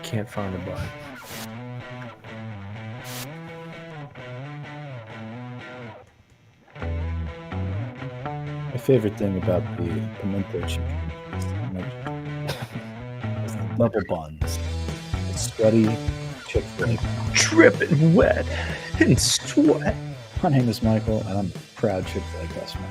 Can't find a button. My favorite thing about the pimento chicken is the double buns. The sweaty Chick-fil-A. Dripping wet in sweat. My name is Michael, and I'm a proud Chick-fil-A customer.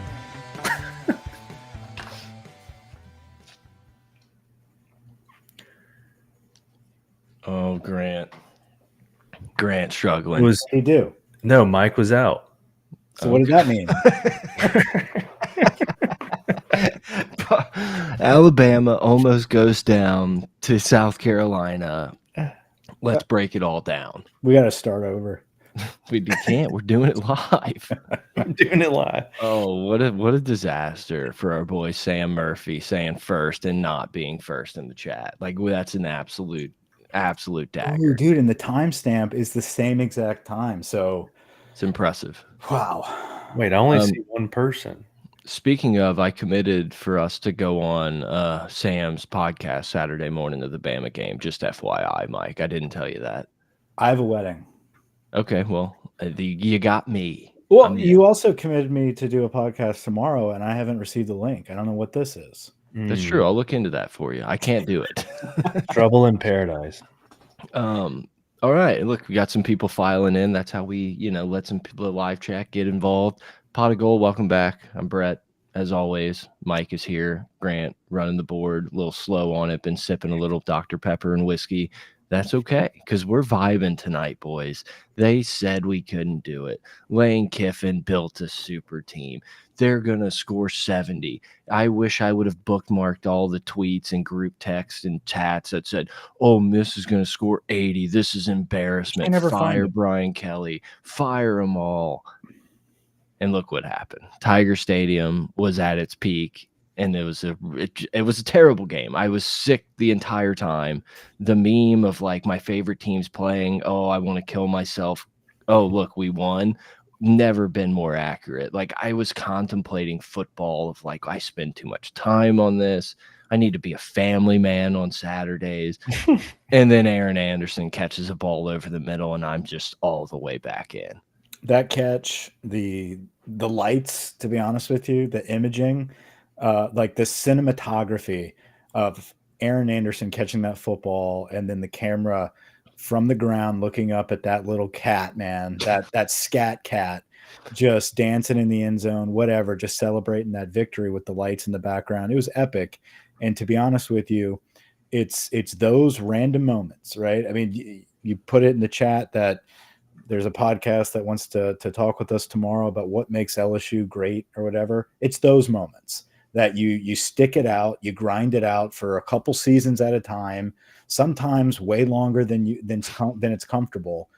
Oh, Grant struggling. What did he do? No, Mike was out. So what did that mean? Alabama almost goes down to South Carolina. Let's break it all down. We got to start over. We can't. We're doing it live. I'm doing it live. Oh, what a disaster for our boy Sam Murphy saying first and not being first in the chat. Like, that's an absolute dagger. Ooh, dude, and the timestamp is the same exact time. So it's impressive. Wow. Wait, I only see one person. Speaking of, I committed for us to go on Sam's podcast Saturday morning of the Bama game. Just FYI, Mike. I didn't tell you that. I have a wedding. Okay, well, you got me. Well, you also committed me to do a podcast tomorrow, and I haven't received the link. I don't know what this is. That's true. I'll look into that for you. I can't do it. Trouble in paradise. All right. Look, we got some people filing in. That's how we, let some people live chat get involved. Pot of Gold, welcome back. I'm Brett, as always. Mike is here. Grant running the board, a little slow on it. Been sipping a little Dr. Pepper and whiskey. That's okay, because we're vibing tonight, boys. They said we couldn't do it. Lane Kiffin built a super team. They're going to score 70. I wish I would have bookmarked all the tweets and group texts and chats that said, Ole Miss is going to score 80. This is embarrassment. Fire Brian Kelly. Fire them all. And look what happened. Tiger Stadium was at its peak. And it was a terrible game. I was sick the entire time. The meme of like my favorite teams playing, oh, I want to kill myself. Oh, look, we won. Never been more accurate. Like, I was contemplating football of like, I spend too much time on this. I need to be a family man on Saturdays. And then Aaron Anderson catches a ball over the middle, and I'm just all the way back in. That catch, the lights, to be honest with you, the imaging, like the cinematography of Aaron Anderson catching that football, and then the camera from the ground looking up at that little cat, man, that scat cat just dancing in the end zone, whatever, just celebrating that victory with the lights in the background. It was epic. And to be honest with you, it's those random moments, right? I mean, you put it in the chat that there's a podcast that wants to talk with us tomorrow about what makes LSU great or whatever. It's those moments that you stick it out, you grind it out for a couple seasons at a time, sometimes way longer than it's comfortable,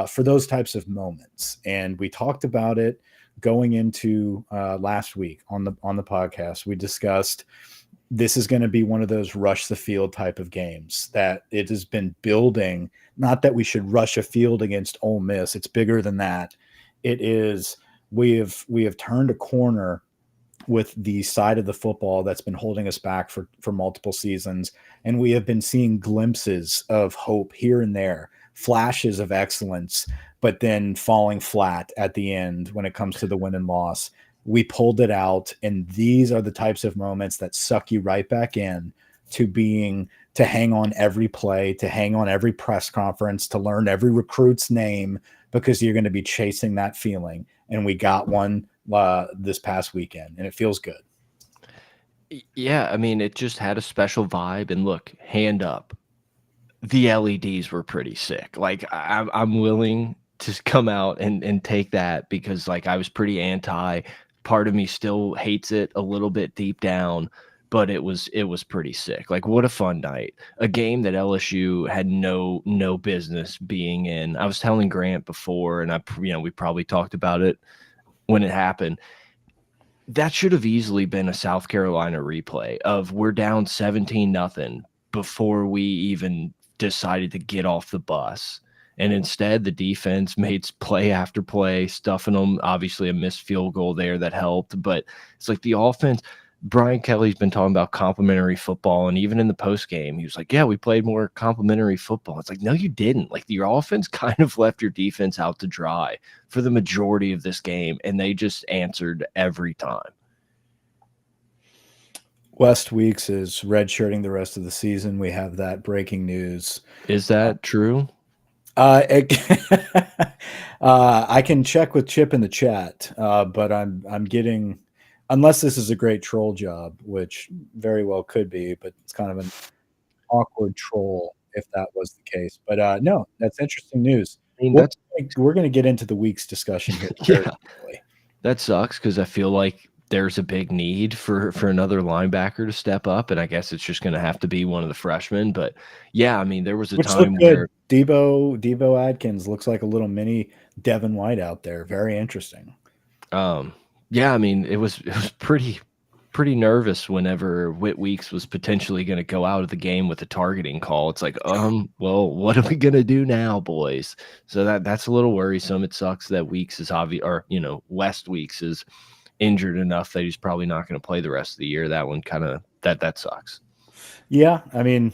for those types of moments. And we talked about it going into last week on the podcast. We discussed this is going to be one of those rush the field type of games that it has been building. Not that we should rush a field against Ole Miss. It's bigger than that. It is, we have turned a corner with the side of the football that's been holding us back for multiple seasons. And we have been seeing glimpses of hope here and there, flashes of excellence, but then falling flat at the end when it comes to the win and loss. We pulled it out, and these are the types of moments that suck you right back in to hang on every play, to hang on every press conference, to learn every recruit's name, because you're going to be chasing that feeling. And we got one this past weekend, and it feels good. Yeah, I mean, it just had a special vibe. And look, hand up, the LEDs were pretty sick. Like, I'm willing to come out and take that, because like I was pretty anti. Part of me still hates it a little bit deep down, but it was pretty sick. Like, what a fun night. A game that LSU had no business being in. I was telling Grant before, and we probably talked about it when it happened. That should have easily been a South Carolina replay of we're down 17-0 before we even decided to get off the bus. And instead, the defense made play after play, stuffing them. Obviously, a missed field goal there that helped. But it's like the offense, Brian Kelly's been talking about complimentary football, and even in the post game, he was like, "Yeah, we played more complimentary football." It's like, no, you didn't. Like your offense kind of left your defense out to dry for the majority of this game, and they just answered every time. West Weeks is redshirting the rest of the season. We have that breaking news. Is that true? I can check with Chip in the chat, but I'm getting, unless this is a great troll job, which very well could be, but it's kind of an awkward troll if that was the case. But no, that's interesting news. I mean, We're going to get into the week's discussion here. Yeah, that sucks because I feel like there's a big need for another linebacker to step up, and I guess it's just going to have to be one of the freshmen. But yeah, I mean, there was a time where Debo Adkins looks like a little mini Devin White out there. Very interesting. Yeah, I mean, it was pretty nervous whenever Whit Weeks was potentially going to go out of the game with a targeting call. It's like, well, what are we going to do now, boys? So that's a little worrisome. It sucks that Weeks is West Weeks is injured enough that he's probably not going to play the rest of the year. That one kind of that sucks. Yeah, I mean,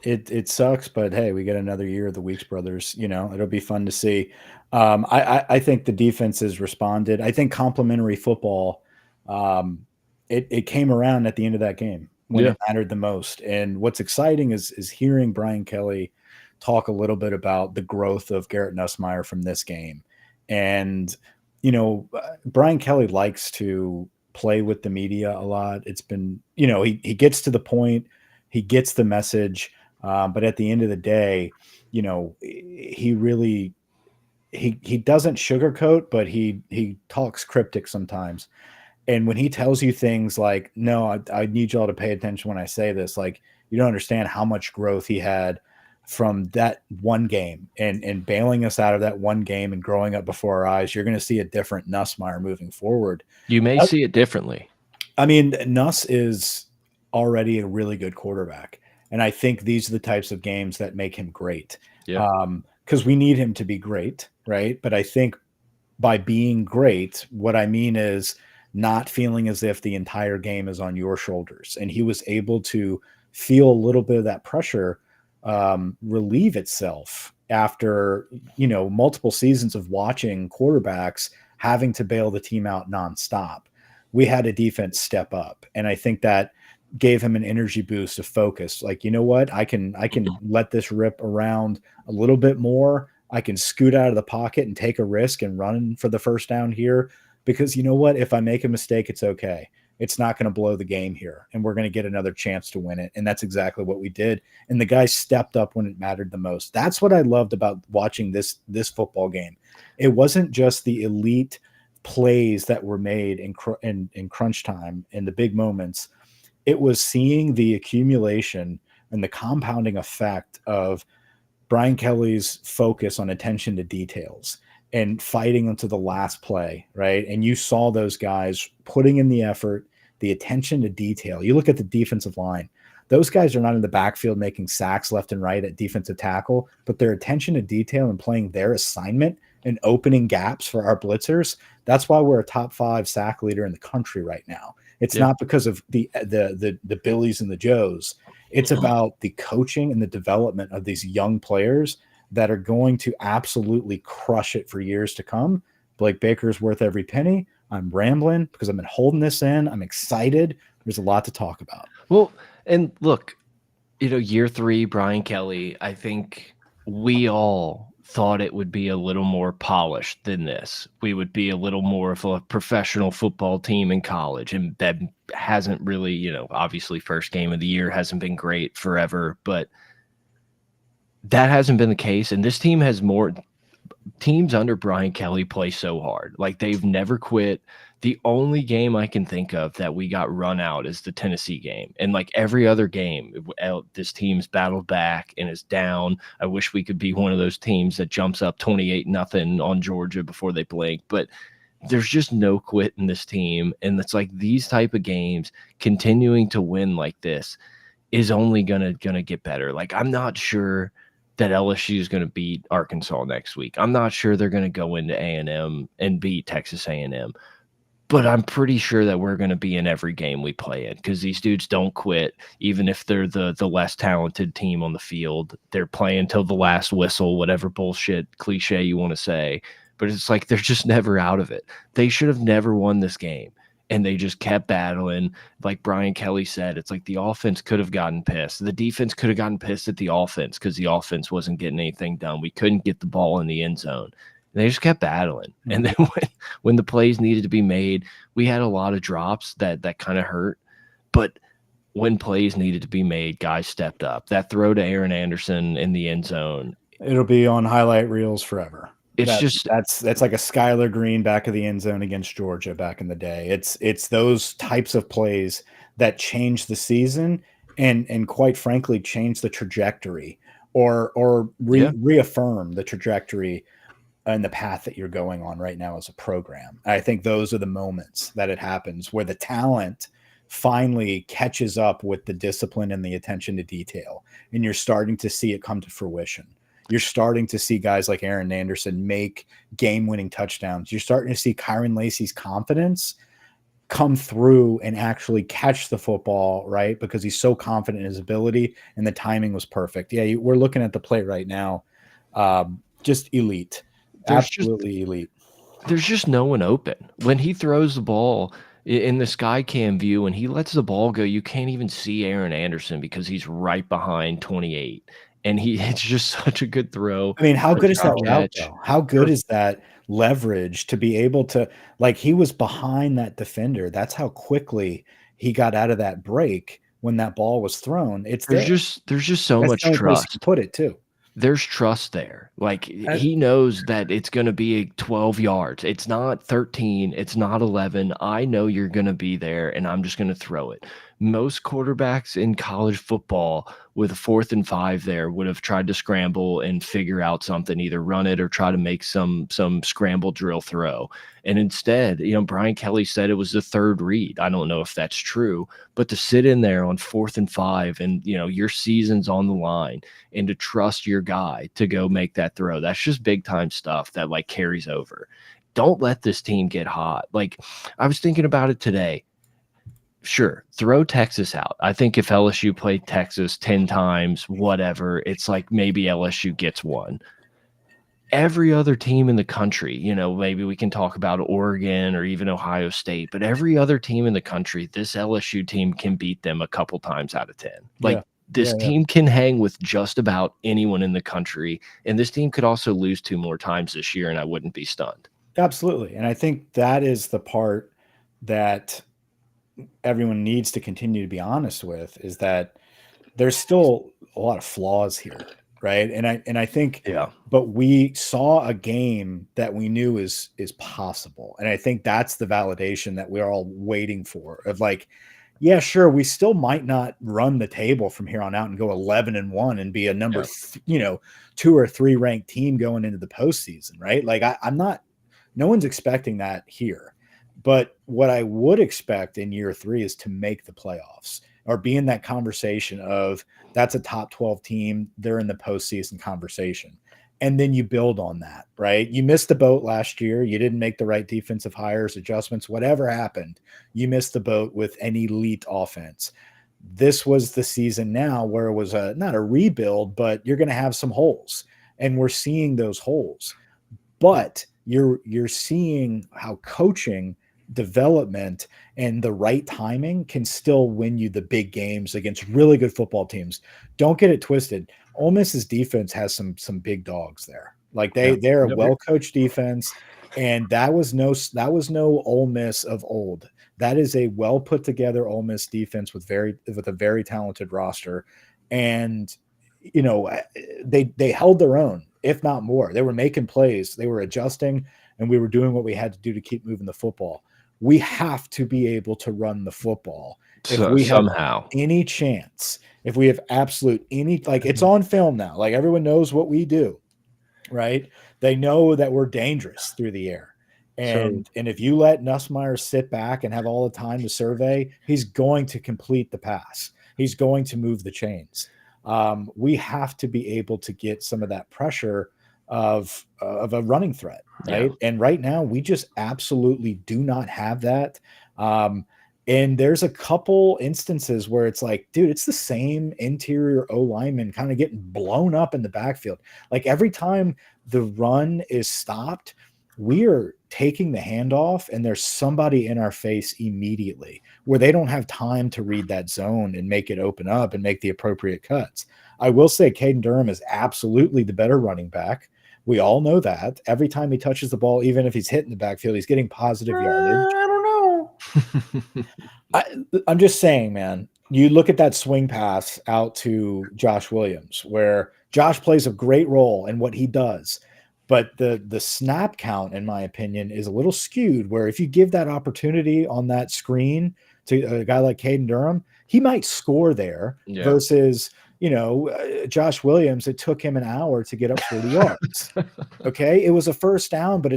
it sucks, but hey, we get another year of the Weeks brothers. It'll be fun to see. I think the defense has responded. I think complimentary football. It came around at the end of that game when it mattered the most. And what's exciting is hearing Brian Kelly talk a little bit about the growth of Garrett Nussmeier from this game. And, Brian Kelly likes to play with the media a lot. It's been, he gets to the point, he gets the message. But at the end of the day, he really, he doesn't sugarcoat, but he talks cryptic sometimes. And when he tells you things like, no, I need y'all to pay attention when I say this, like, you don't understand how much growth he had from that one game and bailing us out of that one game and growing up before our eyes. You're going to see a different Nussmeier moving forward. You may see it differently. I mean, Nuss is already a really good quarterback. And I think these are the types of games that make him great. Yeah. Because we need him to be great, right? But I think by being great, what I mean is not feeling as if the entire game is on your shoulders. And he was able to feel a little bit of that pressure relieve itself after, multiple seasons of watching quarterbacks having to bail the team out nonstop. We had a defense step up. And I think that gave him an energy boost of focus. Like, you know what? I can let this rip around a little bit more. I can scoot out of the pocket and take a risk and run for the first down here. Because you know what? If I make a mistake, it's okay. It's not going to blow the game here. And we're going to get another chance to win it. And that's exactly what we did. And the guys stepped up when it mattered the most. That's what I loved about watching this football game. It wasn't just the elite plays that were made in crunch time and the big moments. It was seeing the accumulation and the compounding effect of Brian Kelly's focus on attention to details and fighting into the last play, right? And you saw those guys putting in the effort, the attention to detail. You look at the defensive line. Those guys are not in the backfield making sacks left and right at defensive tackle, but their attention to detail and playing their assignment and opening gaps for our blitzers. That's why we're a top 5 sack leader in the country right now. It's not because of the Billies and the Joes. It's about the coaching and the development of these young players that are going to absolutely crush it for years to come. Blake Baker's worth every penny. I'm rambling because I've been holding this in. I'm excited. There's a lot to talk about. Well, and look, year 3, Brian Kelly, I think we all thought it would be a little more polished than this. We would be a little more of a professional football team in college. And that hasn't really, obviously first game of the year hasn't been great forever, but that hasn't been the case. And this team has more teams under Brian Kelly play so hard. Like they've never quit. The only game I can think of that we got run out is the Tennessee game. And like every other game, this team's battled back and is down. I wish we could be one of those teams that jumps up 28-0 on Georgia before they blink. But there's just no quit in this team. And it's like these type of games, continuing to win like this is only gonna get better. Like I'm not sure that LSU is going to beat Arkansas next week. I'm not sure they're going to go into A&M and beat Texas A&M. But I'm pretty sure that we're going to be in every game we play in because these dudes don't quit, even if they're the less talented team on the field. They're playing till the last whistle, whatever bullshit cliche you want to say. But it's like they're just never out of it. They should have never won this game. And they just kept battling. Like Brian Kelly said, it's like the offense could have gotten pissed. The defense could have gotten pissed at the offense because the offense wasn't getting anything done. We couldn't get the ball in the end zone. And they just kept battling. And then when the plays needed to be made, we had a lot of drops that kind of hurt. But when plays needed to be made, guys stepped up. That throw to Aaron Anderson in the end zone. It'll be on highlight reels forever. It's that's like a Skylar Green back of the end zone against Georgia back in the day. It's those types of plays that change the season and quite frankly change the trajectory or reaffirm the trajectory and the path that you're going on right now as a program. I think those are the moments that it happens where the talent finally catches up with the discipline and the attention to detail, and you're starting to see it come to fruition. You're starting to see guys like Aaron Anderson make game-winning touchdowns. You're starting to see Kyron Lacey's confidence come through and actually catch the football, right? Because he's so confident in his ability and the timing was perfect. Yeah, we're looking at the play right now. Just elite. Absolutely elite. There's just no one open. When he throws the ball in the sky cam view, when he lets the ball go, you can't even see Aaron Anderson because he's right behind 28. And it's just such a good throw. I mean, how good is that route, though? How good is that leverage to be able to, like, he was behind that defender. That's how quickly he got out of that break when that ball was thrown. There's just so much trust. Put it too. There's trust there. Like he knows that it's going to be 12 yards. It's not 13. It's not 11. I know you're going to be there and I'm just going to throw it. Most quarterbacks in college football with a 4th and 5 there would have tried to scramble and figure out something, either run it or try to make some scramble drill throw. And instead, Brian Kelly said it was the 3rd read. I don't know if that's true, but to sit in there on 4th and 5 and, your season's on the line and to trust your guy to go make that throw, that's just big time stuff that like carries over. Don't let this team get hot. Like I was thinking about it today. Sure, throw Texas out. I think if LSU played Texas 10 times, whatever, it's like maybe LSU gets one. Every other team in the country, maybe we can talk about Oregon or even Ohio State, but every other team in the country, this LSU team can beat them a couple times out of 10. Like this team can hang with just about anyone in the country, and this team could also lose 2 more times this year, and I wouldn't be stunned. Absolutely, and I think that is the part that everyone needs to continue to be honest with, is that there's still a lot of flaws here, right? And I think, but we saw a game that we knew is possible, and I think that's the validation that we're all waiting for. Of like, yeah, sure, we still might not run the table from here on out and go 11-1 and be a number 2 or 3 ranked team going into the postseason, right? Like I'm not. No one's expecting that here. But what I would expect in year 3 is to make the playoffs or be in that conversation of that's a top 12 team. They're in the postseason conversation. And then you build on that, right? You missed the boat last year. You didn't make the right defensive hires, adjustments, whatever happened. You missed the boat with an elite offense. This was the season now where it was not a rebuild, but you're going to have some holes. And we're seeing those holes. But you're seeing how coaching, development, and the right timing can still win you the big games against really good football teams. Don't get it twisted. Ole Miss's defense has some big dogs there. Like they're a well-coached defense, and that was no Ole Miss of old. That is a well put together Ole Miss defense with a very talented roster, and they held their own, if not more. They were making plays, they were adjusting, and we were doing what we had to do to keep moving the football. We have to be able to run the football. If we have any chance, if we have like it's on film now, like everyone knows what we do, right? They know that we're dangerous through the air. And if you let Nussmeier sit back and have all the time to survey, he's going to complete the pass. He's going to move the chains. We have to be able to get some of that pressure of a running threat, right? And right now we just absolutely do not have that. And there's a couple instances where it's like, dude, it's the same interior O lineman kind of getting blown up in the backfield. Like every time the run is stopped, we are taking the handoff and there's somebody in our face immediately where they don't have time to read that zone and make it open up and make the appropriate cuts. I will say Caden Durham is absolutely the better running back. We all know that. Every time he touches the ball, even if he's hitting the backfield, he's getting positive yardage. I don't know. I'm just saying, man, you look at that swing pass out to Josh Williams, where Josh plays a great role in what he does. But the snap count, in my opinion, is a little skewed, where if you give that opportunity on that screen to a guy like Caden Durham, he might score there versus, Josh Williams, it took him an hour to get up 40 yards. Okay. It was a first down, but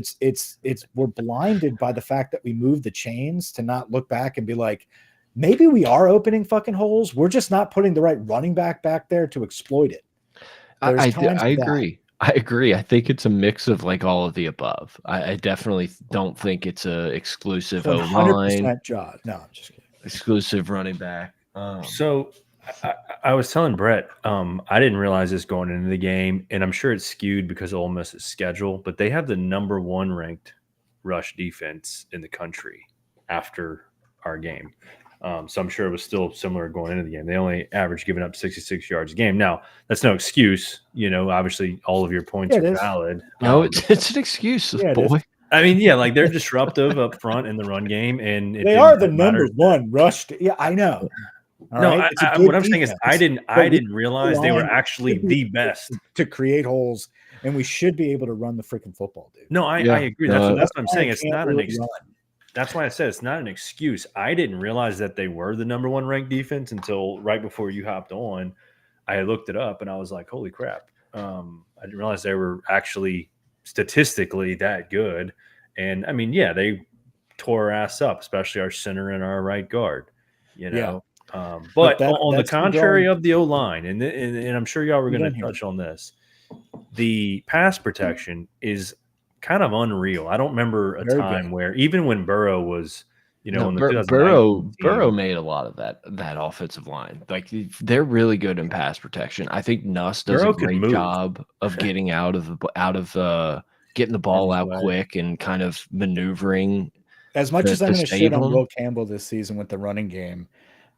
we're blinded by the fact that we moved the chains to not look back and be like, maybe we are opening fucking holes. We're just not putting the right running back there to exploit it. I agree. I agree. I think it's a mix of like all of the above. I definitely don't think it's a exclusive O-line. Job. No, I'm just kidding. Exclusive running back. So I was telling Brett, I didn't realize this going into the game, and I'm sure it's skewed because of Ole Miss's schedule, but they have the number 1 ranked rush defense in the country after our game. So I'm sure it was still similar going into the game. They only averaged giving up 66 yards a game. Now, that's no excuse. Obviously all of your points are valid. No, it's an excuse, boy. I mean, like they're disruptive up front in the run game, and they are the number 1 rush. Yeah, I know. What I'm saying is I didn't realize they were actually the best to create holes, and we should be able to run the freaking football, dude. No, I agree. That's what I'm saying. It's not an excuse. That's why I said it's not an excuse. I didn't realize that they were the number 1 ranked defense until right before you hopped on. I looked it up and I was like, holy crap. I didn't realize they were actually statistically that good. And I mean, they tore our ass up, especially our center and our right guard, But on the contrary of the O-line, and I'm sure y'all were going to touch on this, the pass protection is kind of unreal. I don't remember a time where, even when Burrow was, in the Burrow made a lot of that offensive line. Like they're really good in pass protection. I think Nuss does a great job of getting out of getting the ball out quick and kind of maneuvering. As much as I'm going to shit on Will Campbell this season with the running game,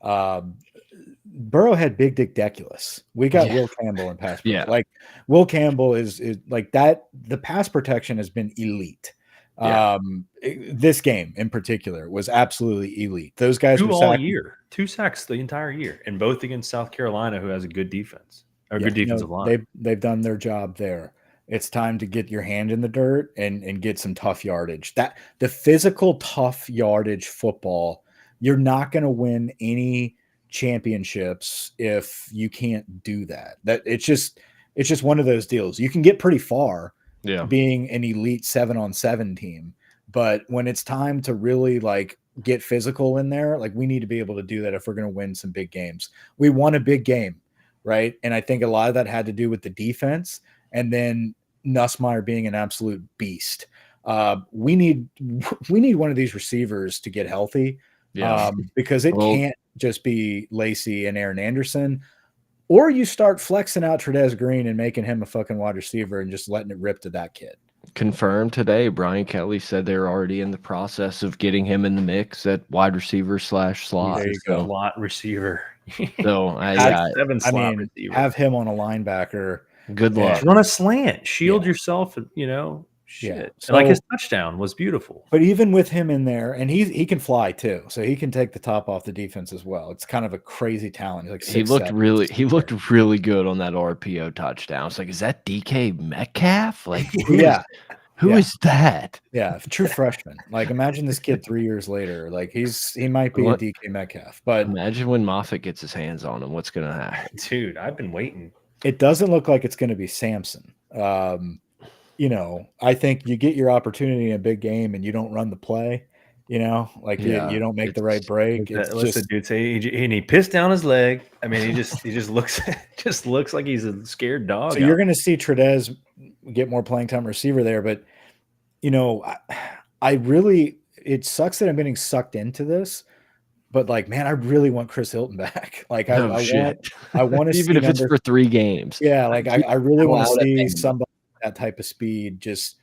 Burrow had Big Dick Deculus. We got Will Campbell in pass protection. Like Will Campbell is like that. The pass protection has been elite. This game in particular was absolutely elite. Those guys were all year, 2 sacks the entire year, and both against South Carolina, who has a good defense or good defensive line. They've done their job there. It's time to get your hand in the dirt and get some tough yardage. That the physical tough yardage football, you're not going to win any championships if you can't do that. That it's just one of those deals. You can get pretty far being an elite 7-on-7 team, but when it's time to really like get physical in there, like we need to be able to do that if we're going to win some big games. We won a big game, right? And I think a lot of that had to do with the defense, and then Nussmeier being an absolute beast. We need one of these receivers to get healthy, because it can't just be Lacey and Aaron Anderson, or you start flexing out Trudez Green and making him a fucking wide receiver and just letting it rip to that kid. Confirmed today. Brian Kelly said they're already in the process of getting him in the mix at wide receiver / slot. There you go. Slot receiver. So receiver. Have him on a linebacker. Good luck. Run a slant. Shield yourself. Shit. So, like his touchdown was beautiful. But even with him in there, and he can fly too, so he can take the top off the defense as well. It's kind of a crazy talent. Like he looked really good on that RPO touchdown. It's like, is that DK Metcalf? Like, who is that? Yeah, true freshman. Like, imagine this kid 3 years later. Like, he might be a DK Metcalf. But imagine when Moffitt gets his hands on him. What's gonna happen, dude? I've been waiting. It doesn't look like it's going to be Samson. I think you get your opportunity in a big game and you don't run the play, you don't make the right break. Dude say, and he pissed down his leg. I mean, he just looks like he's a scared dog. So you're going to see Trudez get more playing time receiver there. But, you know, I really, it sucks that I'm getting sucked into this. But like, man, I really want Chris Hilton back. Like, I want to see even if it's for 3 games. Yeah, like I really want to see somebody that type of speed just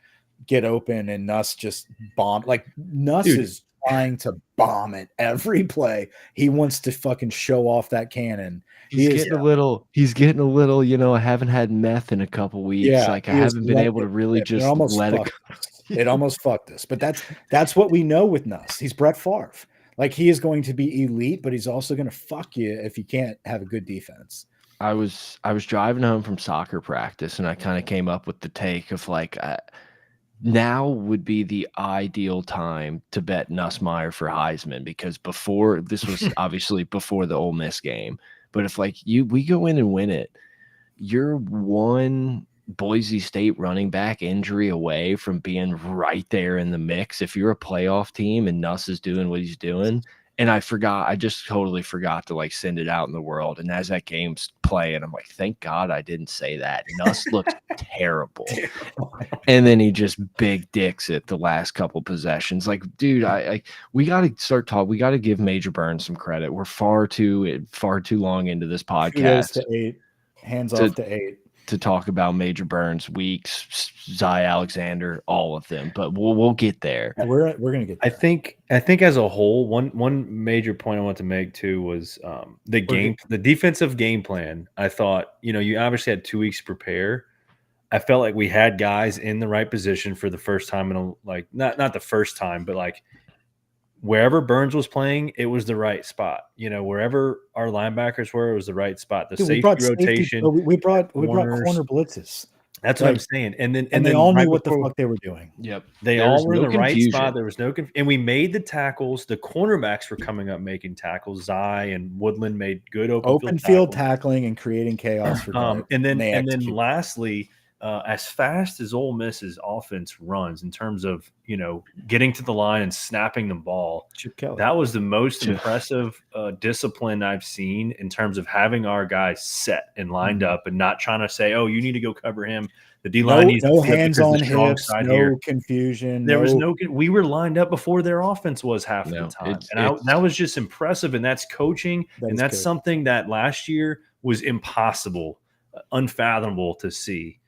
get open and Nuss just bomb. Like Nuss is trying to bomb it every play. He wants to fucking show off that cannon. He's getting a little, you know, I haven't had meth in a couple weeks. Yeah, like I haven't been able to really just let it go. It almost fucked us. But that's what we know with Nuss. He's Brett Favre. Like he is going to be elite, but he's also going to fuck you if you can't have a good defense. I was driving home from soccer practice, and I kind of came up with the take of like, now would be the ideal time to bet Nussmeier for Heisman, because before this was obviously before the Ole Miss game. But if like we go in and win it, you're one Boise State running back injury away from being right there in the mix. If you're a playoff team and Nuss is doing what he's doing. And I just totally forgot to like send it out in the world. And as that game's playing, I'm like, thank God I didn't say that. Nuss looked terrible. And then he just big dicks it the last couple possessions. Like, dude, we got to start talking. We got to give Major Burns some credit. We're far too long into this podcast. To 8. Hands off to 8. To talk about Major Burns, Weeks, Zy Alexander, all of them, but we'll get there. We're gonna get there. I think as a whole, one major point I want to make too was the defensive game plan. I thought, you know, you obviously had 2 weeks to prepare. I felt like we had guys in the right position for the first time not the first time, but like wherever Burns was playing, it was the right spot. You know, wherever our linebackers were, it was the right spot. The safety rotation. We brought corner blitzes. That's what I'm saying. And then they all knew what the fuck they were doing. Yep. They all were in the right spot. There was no and we made the tackles. The cornerbacks were coming up making tackles. Zy and Woodland made good open field tackling and creating chaos for them. And then lastly, as fast as Ole Miss's offense runs in terms of, you know, getting to the line and snapping the ball, that was the most impressive discipline I've seen in terms of having our guys set and lined up and not trying to say, oh, you need to go cover him. The D-line needs no hands on hips, no confusion. There was no – we were lined up before their offense was half of the time. That was just impressive, and that's coaching, and that's something that last year was impossible, unfathomable to see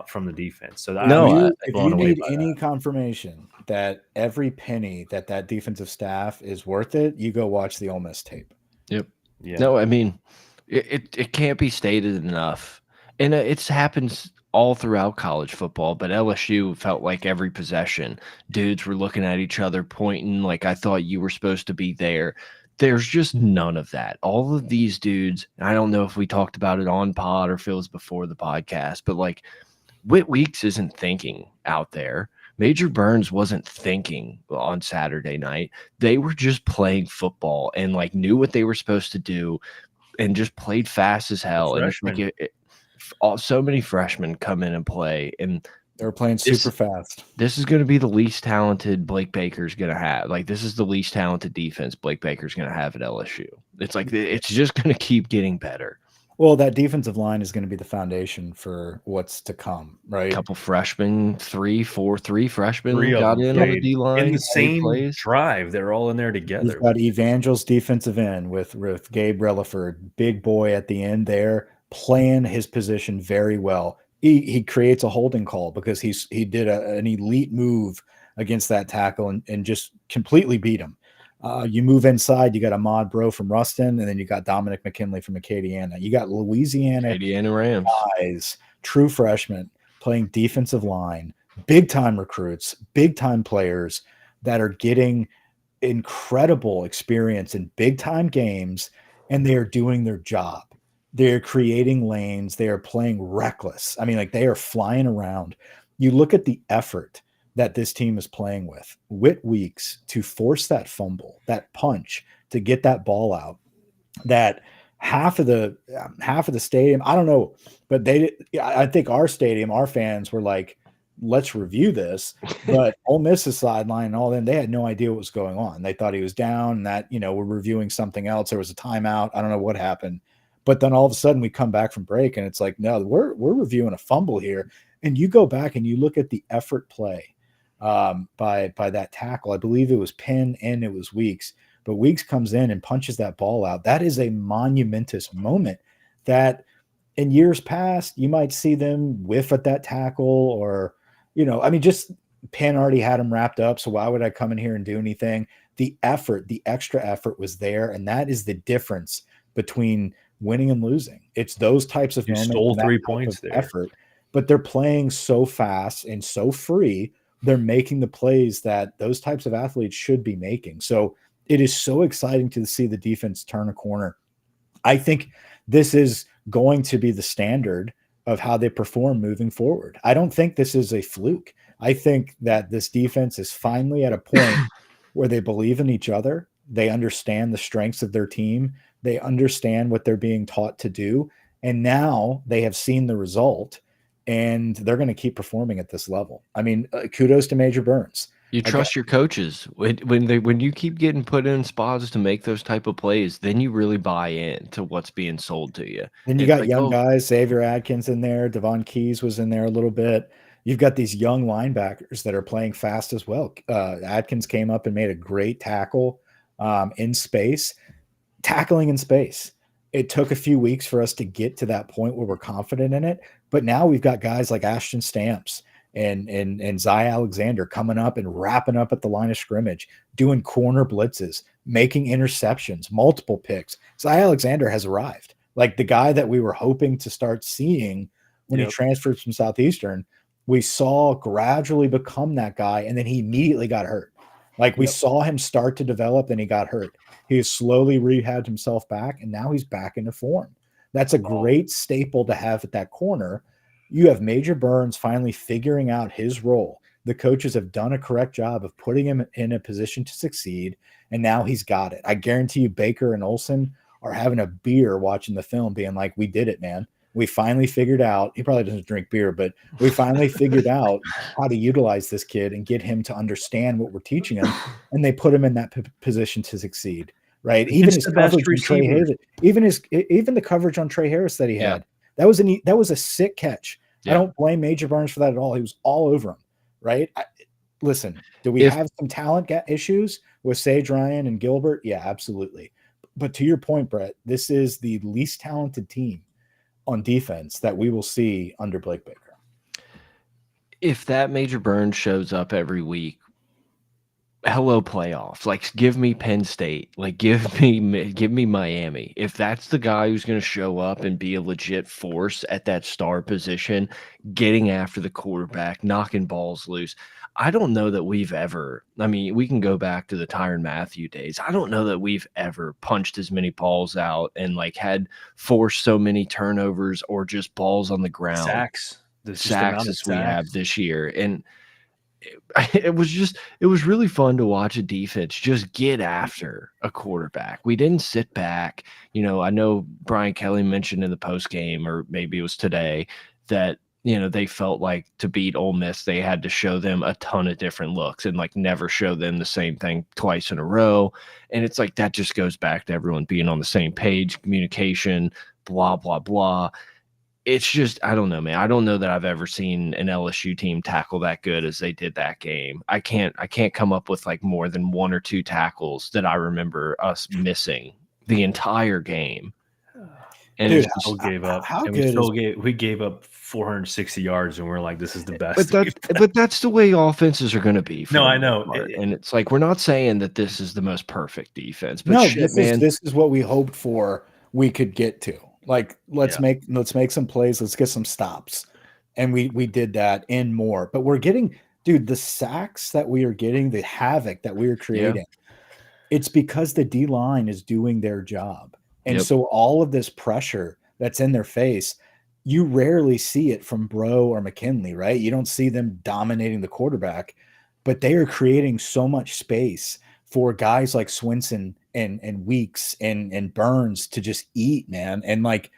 from the defense. So if you need any confirmation that every penny that defensive staff is worth it, you go watch the Ole Miss tape. Yep. Yeah. No, I mean, it can't be stated enough, and it's happens all throughout college football, but LSU felt like every possession, dudes were looking at each other, pointing like, I thought you were supposed to be there. There's just none of that. All of these dudes, I don't know if we talked about it on pod or if it was before the podcast, but like Whit Weeks isn't thinking out there. Major Burns wasn't thinking on Saturday night. They were just playing football and like knew what they were supposed to do and just played fast as hell. And it's like so many freshmen come in and play, and they're playing super fast. This is going to be the least talented Blake Baker's going to have. Like, this is the least talented defense Blake Baker's going to have at LSU. It's like it's just going to keep getting better. Well, that defensive line is going to be the foundation for what's to come, right? A couple freshmen, three freshmen got in on the D line in the same drive. They're all in there together. We've got Evangel's defensive end with Gabe Relaford, big boy at the end there, playing his position very well. He creates a holding call because he did an elite move against that tackle and just completely beat him. You move inside, you got Ahmad Bro from Ruston, and then you got Dominic McKinley from Acadiana. You got Louisiana Rams guys, true freshmen playing defensive line, big time recruits, big time players that are getting incredible experience in big time games, and they are doing their job. They're creating lanes. They are playing reckless. I mean, like, they are flying around. You look at the effort that this team is playing with. Whit Weeks to force that fumble, that punch, to get that ball out, that half of the stadium, I don't know, but I think our stadium, our fans were like, let's review this. But Ole Miss's sideline and all them, they had no idea what was going on. They thought he was down and that, we're reviewing something else. There was a timeout. I don't know what happened. But then all of a sudden we come back from break and it's like, no, we're reviewing a fumble here. And you go back and you look at the effort play by that tackle. I believe it was Penn and it was Weeks, but Weeks comes in and punches that ball out. That is a monumentous moment that in years past, you might see them whiff at that tackle or, just Penn already had him wrapped up. So why would I come in here and do anything? The effort, the extra effort was there. And that is the difference between winning and losing. It's those types of moments. Stole 3 points there. Effort, but they're playing so fast and so free. They're making the plays that those types of athletes should be making. So it is so exciting to see the defense turn a corner. I think this is going to be the standard of how they perform moving forward. I don't think this is a fluke. I think that this defense is finally at a point where they believe in each other. They understand the strengths of their team. They understand what they're being taught to do. And now they have seen the result and they're going to keep performing at this level. I mean, kudos to Major Burns. You trust your coaches when you keep getting put in spots to make those type of plays, then you really buy in to what's being sold to you. Then you got young guys, Xavier Adkins in there, Devon Keys was in there a little bit. You've got these young linebackers that are playing fast as well. Adkins came up and made a great tackle in space, tackling in space. It took a few weeks for us to get to that point where we're confident in it. But now we've got guys like Ashton Stamps and Zy Alexander coming up and wrapping up at the line of scrimmage, doing corner blitzes, making interceptions, multiple picks. Zy Alexander has arrived. Like the guy that we were hoping to start seeing when he transferred from Southeastern, we saw gradually become that guy, and then he immediately got hurt. Like we saw him start to develop, then he got hurt. He has slowly rehabbed himself back, and now he's back into form. That's a great staple to have at that corner. You have Major Burns finally figuring out his role. The coaches have done a correct job of putting him in a position to succeed, and now he's got it. I guarantee you Baker and Olsen are having a beer watching the film being like, we did it, man. We finally figured out, he probably doesn't drink beer, but we finally figured out how to utilize this kid and get him to understand what we're teaching him. And they put him in that position to succeed, right? Even his coverage on Trey Harris, even the coverage on Trey Harris that he had, that was a sick catch. Yeah. I don't blame Major Burns for that at all. He was all over him, right? Listen, do we have some talent issues with Sage Ryan and Gilbert? Yeah, absolutely. But to your point, Brett, this is the least talented team on defense that we will see under Blake Baker. If that Major Burns shows up every week, hello playoffs. Like give me Penn State. Like give me Miami. If that's the guy who's going to show up and be a legit force at that star position, getting after the quarterback, knocking balls loose. I don't know that we've ever, I mean, we can go back to the Tyrann Mathieu days. I don't know that we've ever punched as many balls out and like had forced so many turnovers or just balls on the ground. Sacks as we have this year. And it was really fun to watch a defense just get after a quarterback. We didn't sit back. You know, I know Brian Kelly mentioned in the post game, or maybe it was today, that they felt like to beat Ole Miss, they had to show them a ton of different looks and like never show them the same thing twice in a row. And it's like that just goes back to everyone being on the same page, communication, blah, blah, blah. It's just, I don't know, man. I don't know that I've ever seen an LSU team tackle that good as they did that game. I can't come up with like more than one or two tackles that I remember us missing the entire game. And dude, we gave up 460 yards, and we're like, this is the best. But that's the way offenses are going to be. No, I know. And it's like, we're not saying that this is the most perfect defense, but no, this is what we hoped for. We could get to. Like, let's make some plays. Let's get some stops. And we did that and more. But we're getting, dude, the sacks that we are getting, the havoc that we are creating. It's because the D-line is doing their job. And so all of this pressure that's in their face, you rarely see it from Bro or McKinley, right? You don't see them dominating the quarterback, but they are creating so much space for guys like Swinson and Weeks and Burns to just eat, man. And like,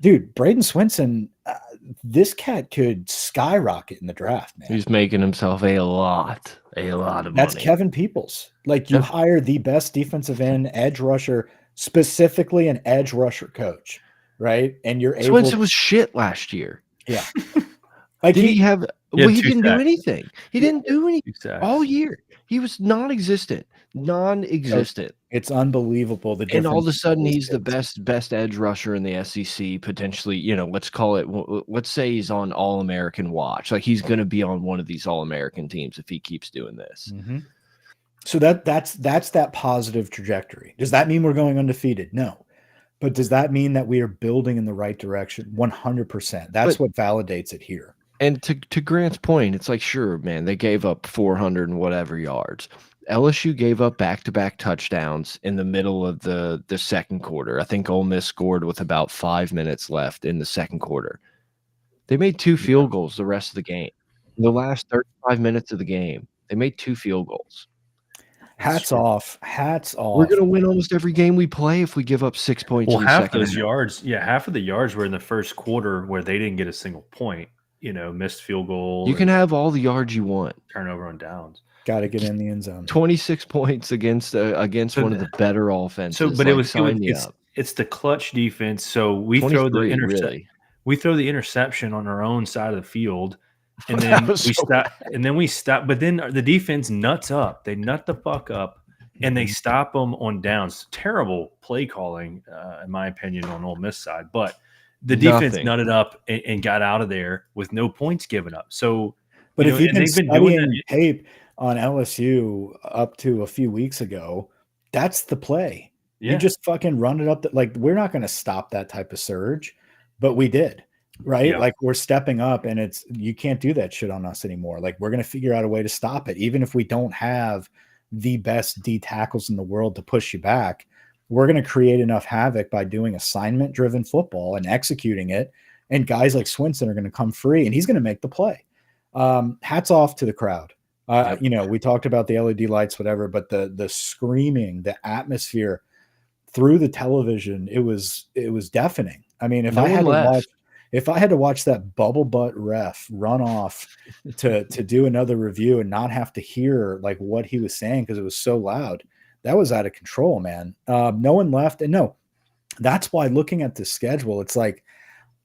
dude, Braden Swinson, this cat could skyrocket in the draft, man. He's making himself a lot of money. That's Kevin Peoples. Like you hire the best defensive end edge rusher, specifically an edge rusher coach, right? And you're able. Swinson was shit last year. Yeah. Like Did he have? He Well, had he 2 didn't do sacks. anything. He didn't do 2 anything sacks. all year. He was non-existent, non-existent. It's unbelievable the And all of a difference. sudden, he's the best edge rusher in the SEC. Potentially, let's call it. Let's say he's on All-American watch. Like he's going to be on one of these All-American teams if he keeps doing this. Mm-hmm. So that's that positive trajectory. Does that mean we're going undefeated? No. But does that mean that we are building in the right direction? 100%. That's what validates it here. And to Grant's point, it's like, sure, man, they gave up 400 and whatever yards. LSU gave up back-to-back touchdowns in the middle of the second quarter. I think Ole Miss scored with about 5 minutes left in the second quarter. They made 2 field goals the rest of the game. In the last 35 minutes of the game, they made 2 field goals. Hats off. We're going to win almost every game we play if we give up 6 points in the second half. Half of the yards were in the first quarter where they didn't get a single point, missed field goal. You can have all the yards you want. Turnover on downs. Got to get in the end zone. 26 points against one of the better offenses. So, but it's the clutch defense. So we throw the interception on our own side of the field. And then we stop. But then the defense nuts up. They nut the fuck up, and they stop them on downs. Terrible play calling, in my opinion, on Ole Miss side. But the defense nutted up and got out of there with no points given up. So, but if you've been studying tape on LSU up to a few weeks ago, that's the play. Yeah. You just fucking run it up. We're not going to stop that type of surge, but we did. Right. Yeah. Like we're stepping up and you can't do that shit on us anymore. Like we're going to figure out a way to stop it. Even if we don't have the best D tackles in the world to push you back, we're going to create enough havoc by doing assignment driven football and executing it. And guys like Swinson are going to come free and he's going to make the play. Hats off to the crowd. We talked about the LED lights, whatever, but the screaming, the atmosphere through the television, it was deafening. I mean, if I had to watch that bubble butt ref run off to do another review and not have to hear like what he was saying because it was so loud, that was out of control, man. No one left. And no, that's why looking at the schedule, it's like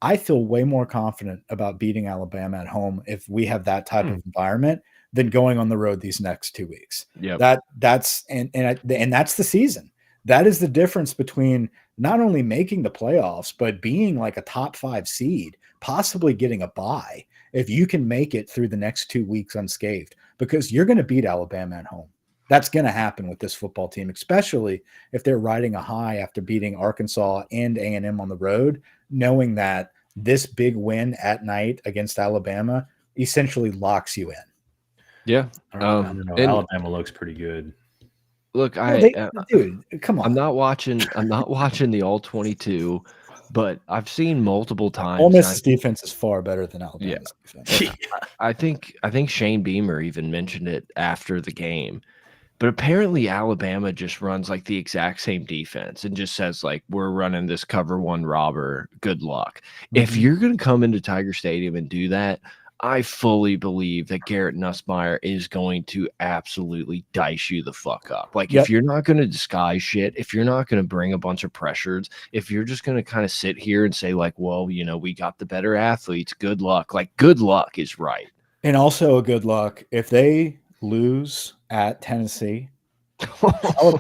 I feel way more confident about beating Alabama at home if we have that type of environment than going on the road these next 2 weeks. Yeah, that's the season. That is the difference between not only making the playoffs, but being like a top 5 seed, possibly getting a bye if you can make it through the next 2 weeks unscathed, because you're going to beat Alabama at home. That's going to happen with this football team, especially if they're riding a high after beating Arkansas and A&M on the road, knowing that this big win at night against Alabama essentially locks you in. Yeah. Alabama looks pretty good. Look, dude, come on. I'm not watching the all 22, but I've seen multiple times. Ole Miss's defense is far better than Alabama's defense. I think Shane Beamer even mentioned it after the game. But apparently Alabama just runs like the exact same defense and just says like, we're running this cover one robber. Good luck. If you're going to come into Tiger Stadium and do that, I fully believe that Garrett Nussmeier is going to absolutely dice you the fuck up. Like if you're not going to disguise shit, if you're not going to bring a bunch of pressures, if you're just going to kind of sit here and say like, well, we got the better athletes, good luck. Like good luck is right. And also a good luck if they lose at Tennessee,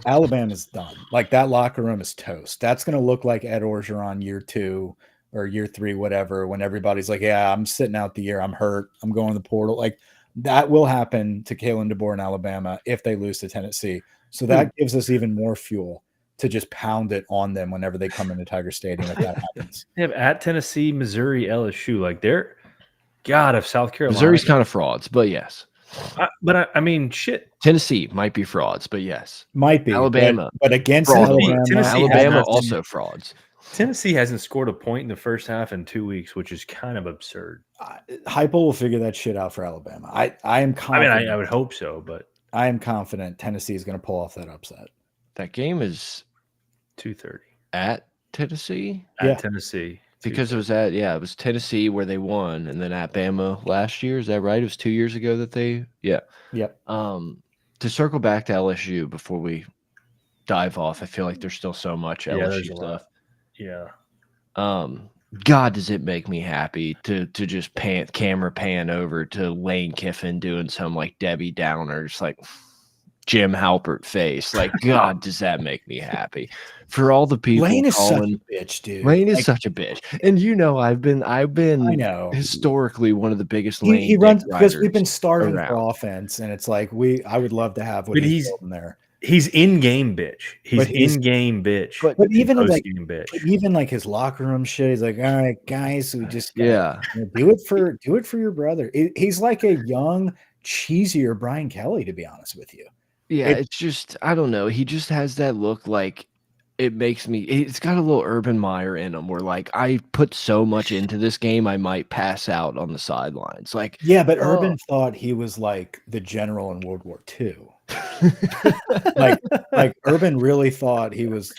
Alabama's done. Like that locker room is toast. That's going to look like Ed Orgeron year 2 or year 3, whatever, when everybody's like, yeah, I'm sitting out the year. I'm hurt. I'm going to the portal. Like that will happen to Kalen DeBoer in Alabama if they lose to Tennessee. So that gives us even more fuel to just pound it on them whenever they come into Tiger Stadium if that happens. They have at Tennessee, Missouri, LSU. Like they're God of South Carolina. Missouri's kind of frauds, but yes. I mean, shit. Tennessee might be frauds, but yes. Might be. Alabama. But against Alabama also frauds. Tennessee hasn't scored a point in the first half in 2 weeks, which is kind of absurd. Heupel will figure that shit out for Alabama. I am confident. I mean, I would hope so, but I am confident Tennessee is going to pull off that upset. That game is 2:30 at Tennessee. Tennessee, because it was Tennessee where they won, and then at Bama last year. Is that right? It was 2 years ago that they. Yeah. Yep. To circle back to LSU before we dive off, I feel like there's still so much LSU stuff. Yeah. God, does it make me happy to just camera pan over to Lane Kiffin doing some like Debbie Downer, just like Jim Halpert face. Like, God, does that make me happy? For all the people Lane is calling, such a bitch, dude. Lane is such a bitch. And I've been I know. historically one of the biggest He Lane runs dick because we've been riders starving around. for offense, and it's like I would love to have what But he's building there. He's in-game bitch. He's in-game bitch. But even like post-game bitch. even like his locker room shit, he's like, all right, guys, we just yeah, do it for your brother. He's like a young, cheesier Brian Kelly, to be honest with you. Yeah, it's just I don't know. He just has that look like it makes me it's got a little Urban Meyer in him where like I put so much into this game I might pass out on the sidelines. Like yeah, but Urban thought he was like the general in World War II. like Urban really thought he was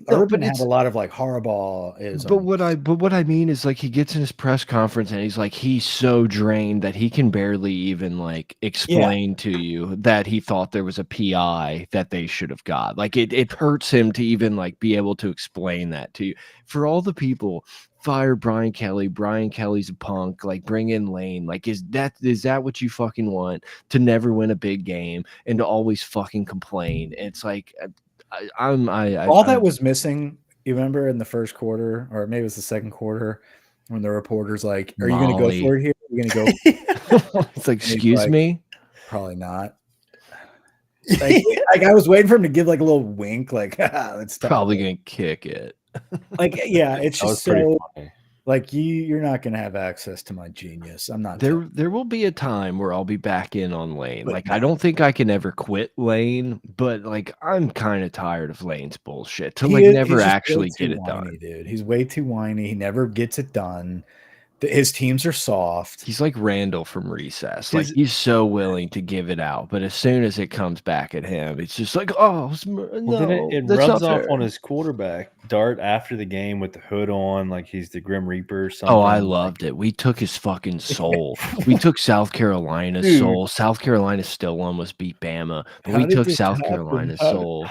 Urban had a lot of like Harbaugh is but what I mean is like he gets in his press conference and he's like he's so drained that he can barely even like explain to you that he thought there was a PI that they should have got. Like it hurts him to even like be able to explain that to you. For all the people fire Brian Kelly. Brian Kelly's a punk. Like bring in Lane. Like is that what you fucking want? To never win a big game and to always fucking complain. It's like that was missing. You remember in the first quarter, or maybe it was the second quarter, when the reporter's like, "Are you going to go for it here? Are you going to go?" It's like, excuse me, probably not. Like I was waiting for him to give like a little wink, like it's probably going to kick it. Like yeah, it's just so funny. Like you're not going to have access to my genius. I'm not. There will be a time where I'll be back in on Lane. Like I don't think I can ever quit Lane, but like I'm kind of tired of Lane's bullshit to never actually get it done. Dude, he's way too whiny. He never gets it done. His teams are soft. He's like Randall from Recess. Like he's so willing to give it out, but as soon as it comes back at him, it's just like, oh no. It rubs off on his quarterback Dart after the game with the hood on, like he's the Grim Reaper or something. Oh, I loved it. We took his fucking soul. We took South Carolina's soul. South Carolina still almost beat Bama, but we took South Carolina's soul.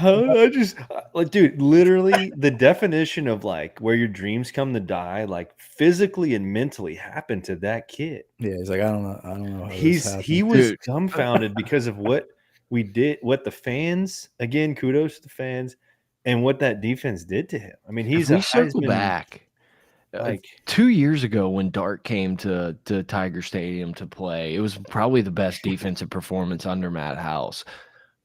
Dude, literally the definition of like where your dreams come to die, like physically and mentally happened to that kid. Yeah, he's like, I don't know. He was dumbfounded because of what we did, what the fans, again, kudos to the fans, and what that defense did to him. I mean, he's a circle back. Like 2 years ago when Dart came to Tiger Stadium to play, it was probably the best defensive performance under Matt House.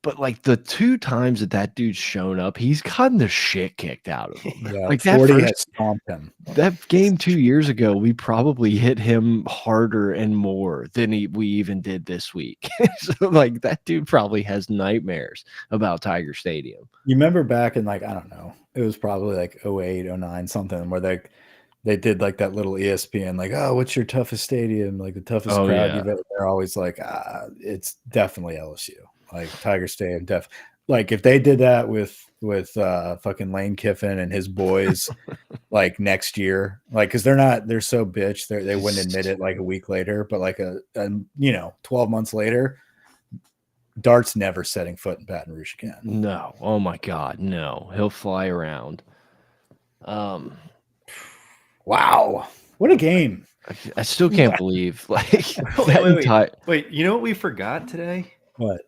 But like the 2 times that dude's shown up, he's gotten the shit kicked out of him. Yeah, like that 40 has stomped him. That game 2 years ago, we probably hit him harder and more than we even did this week. So like that dude probably has nightmares about Tiger Stadium. You remember back in like, I don't know, it was probably like 08, 09, something where they did like that little ESPN, like, oh, what's your toughest stadium? Like the toughest crowd you've ever. They're always like, it's definitely LSU. Like Tiger Stadium, like if they did that with fucking Lane Kiffin and his boys, like next year, like because they're so bitch, they wouldn't admit it like a week later, but like a 12 months later, Dart's never setting foot in Baton Rouge again. No, oh my God, no, he'll fly around. Wow, what a game! I still can't believe like wait, you know what we forgot today? What?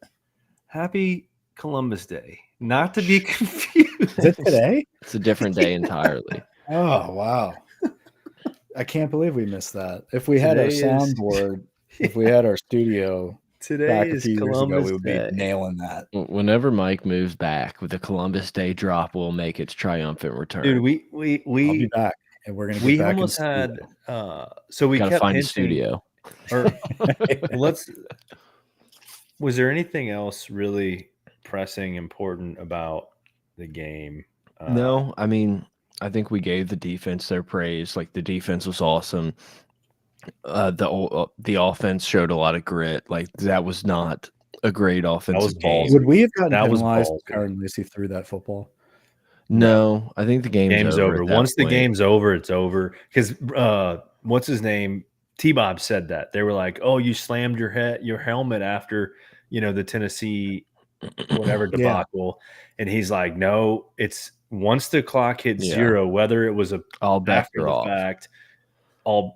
Happy Columbus Day. Not to be confused. Is it today? It's a different day entirely. Oh, wow. I can't believe we missed that. If we had our soundboard, if we had our studio today is Columbus we would be nailing that. Whenever Mike moves back with the Columbus Day drop, we'll make its triumphant return. Dude, I'll be back, and we're gonna. We almost had. So we gotta kept find a studio. Or Was there anything else really pressing, important about the game? No, I mean, I think we gave the defense their praise. Like the defense was awesome. The offense showed a lot of grit. Like that was not a great offensive game. Would we have gotten penalized if Garrett Nussmeier threw that football? No, I think the game's over. Once the game's over, it's over. Because what's his name? T-Bob said that. They were like, "Oh, you slammed your helmet after the Tennessee whatever debacle," and he's like, "No, it's once the clock hit zero, whether it was all bets after are the off. fact,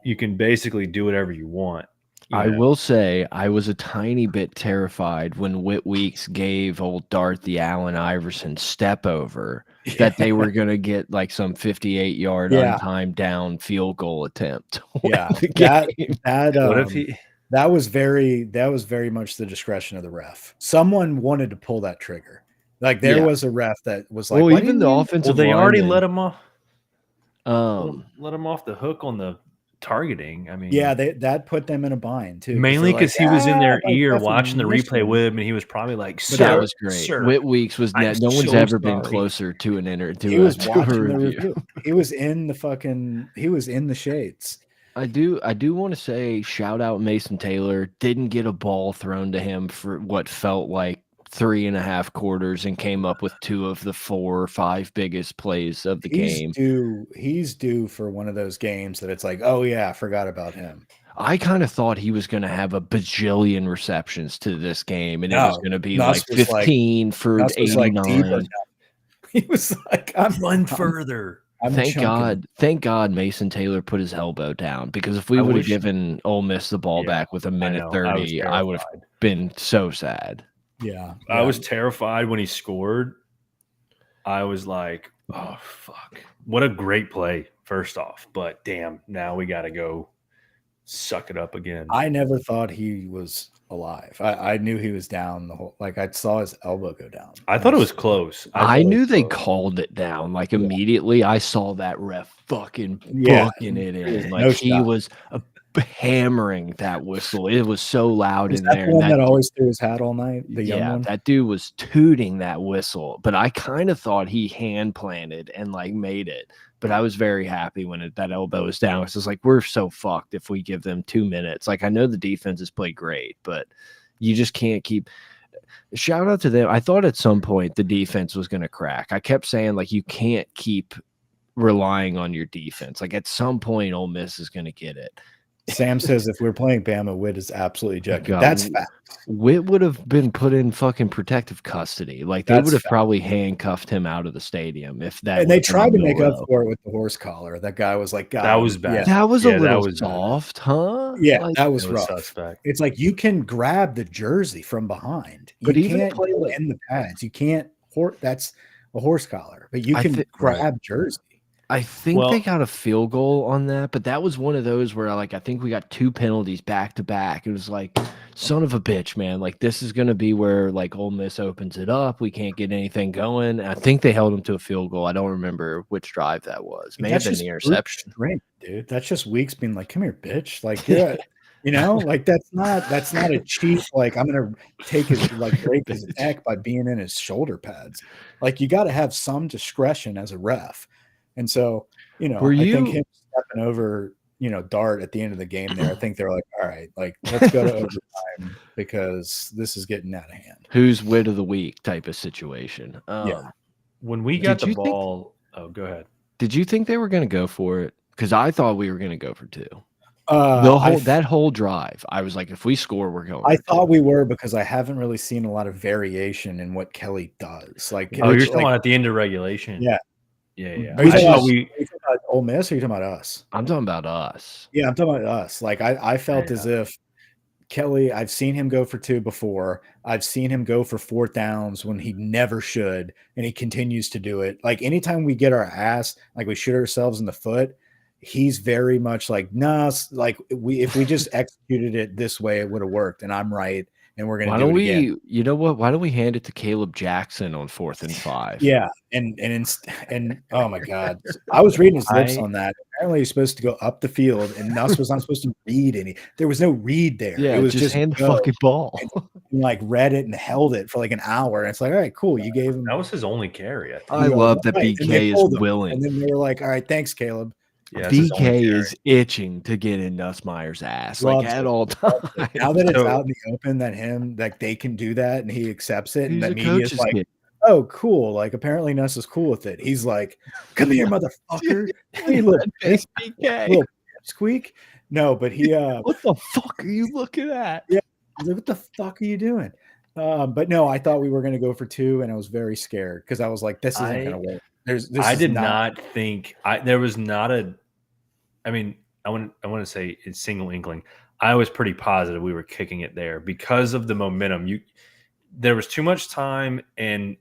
you can basically do whatever you want. I will say I was a tiny bit terrified when Whit Weeks gave old Dart the Allen Iverson step over that they were going to get like some 58-yard untimed down field goal attempt. That was very much the discretion of the ref. Someone wanted to pull that trigger. Like there was a ref that was like, well, even the offensive they already lineman, let him off. Let him off the hook on the targeting. I mean, that put them in a bind too. Mainly because he was in their ear watching the replay with him, and he was probably like, "Sir, that was great." Sir, Whit Weeks was no one's ever been closer to an he was watching the review. He was in the shades. I do want to say shout out Mason Taylor. Didn't get a ball thrown to him for what felt like 3.5 quarters and came up with 2 of the 4 or 5 biggest plays of the game. He's due for one of those games that it's like, oh yeah, I forgot about him. I kind of thought he was going to have a bajillion receptions to this game, and it was going to be like 15 for 89. He was like, I'm run further. Thank God Mason Taylor put his elbow down, because if we would have given Ole Miss the ball back with 1:30, I would have been so sad. Yeah. I was terrified when he scored. I was like, oh, fuck. What a great play, first off. But damn, now we got to go suck it up again. I never thought he was alive. I knew he was down the whole, like I saw his elbow go down. I thought it was close. I knew they called it down. Like immediately I saw that ref fucking booking it in. Like he was hammering that whistle. It was so loud in there. The one that always threw his hat all night. The young one. That dude was tooting that whistle, but I kind of thought he hand planted and like made it. But I was very happy when that elbow was down. It's just like, we're so fucked if we give them 2 minutes. Like I know the defense has played great, but you just can't keep. Shout out to them. I thought at some point the defense was going to crack. I kept saying like you can't keep relying on your defense. Like at some point Ole Miss is going to get it. Sam says if we're playing Bama, Whit is absolutely ejected. That's fact. Whit would have been put in fucking protective custody. Like they would have probably handcuffed him out of the stadium if that. And they tried to make up for it with the horse collar. That guy was like, God, that was bad. That was a little soft, huh? Yeah, like, that was rough. Suspect. It's like you can grab the jersey from behind, but you can't play in the pads. You can't. That's a horse collar, but you can grab jersey. I think they got a field goal on that, but that was one of those where I think we got 2 penalties back to back. It was like, son of a bitch, man. Like this is going to be where like Ole Miss opens it up. We can't get anything going. And I think they held them to a field goal. I don't remember which drive that was. May have been the interception. Strength, dude. That's just Weeks being like, come here, bitch. Like, yeah. You know, like that's not a cheap, like I'm gonna take his break his neck by being in his shoulder pads. Like you got to have some discretion as a ref. And so, I think him stepping over, Dart at the end of the game there, I think they're like, all right, like let's go to overtime because this is getting out of hand. Who's wit of the week type of situation. When we got the ball, go ahead. Did you think they were going to go for it? Because I thought we were going to go for 2. That whole drive, I was like, if we score, we're going. I thought we were because I haven't really seen a lot of variation in what Kelly does. Like, you're talking about at the end of regulation. Yeah. Yeah. Are you talking about Ole Miss or are you talking about us? I'm talking about us. Yeah, I'm talking about us. Like I felt as if Kelly, I've seen him go for 2 before. I've seen him go for 4th downs when he never should, and he continues to do it. Like anytime we get our ass, like we shoot ourselves in the foot, he's very much like, nah, like if we just executed it this way, it would have worked, and I'm right. And we're gonna do it again. You know what? Why don't we hand it to Caleb Jackson on 4th and 5? Yeah, and oh my God, I was reading his lips on that. Apparently, he's supposed to go up the field, and Nuss was not supposed to read any. There was no read there. Yeah, it was just hand the fucking ball. And like read it and held it for like an hour. And it's like, all right, cool. You gave him. That was his only carry. I love that BK is willing. And then they were like, all right, thanks, Caleb. Yeah, BK is itching to get in Nussmeier's ass like at all times. Now that it's out in the open that they can do that and he accepts it, and that media's like, oh, cool. Like apparently Nuss is cool with it. He's like, come here, motherfucker. Hey, look, BK. Little squeak. No, but he what the fuck are you looking at? Yeah, he's like, what the fuck are you doing? But no, I thought we were gonna go for 2, and I was very scared because I was like, this isn't gonna work. I did not think there was not a. I mean, I want to say it's single inkling. I was pretty positive we were kicking it there because of the momentum. There was too much time, and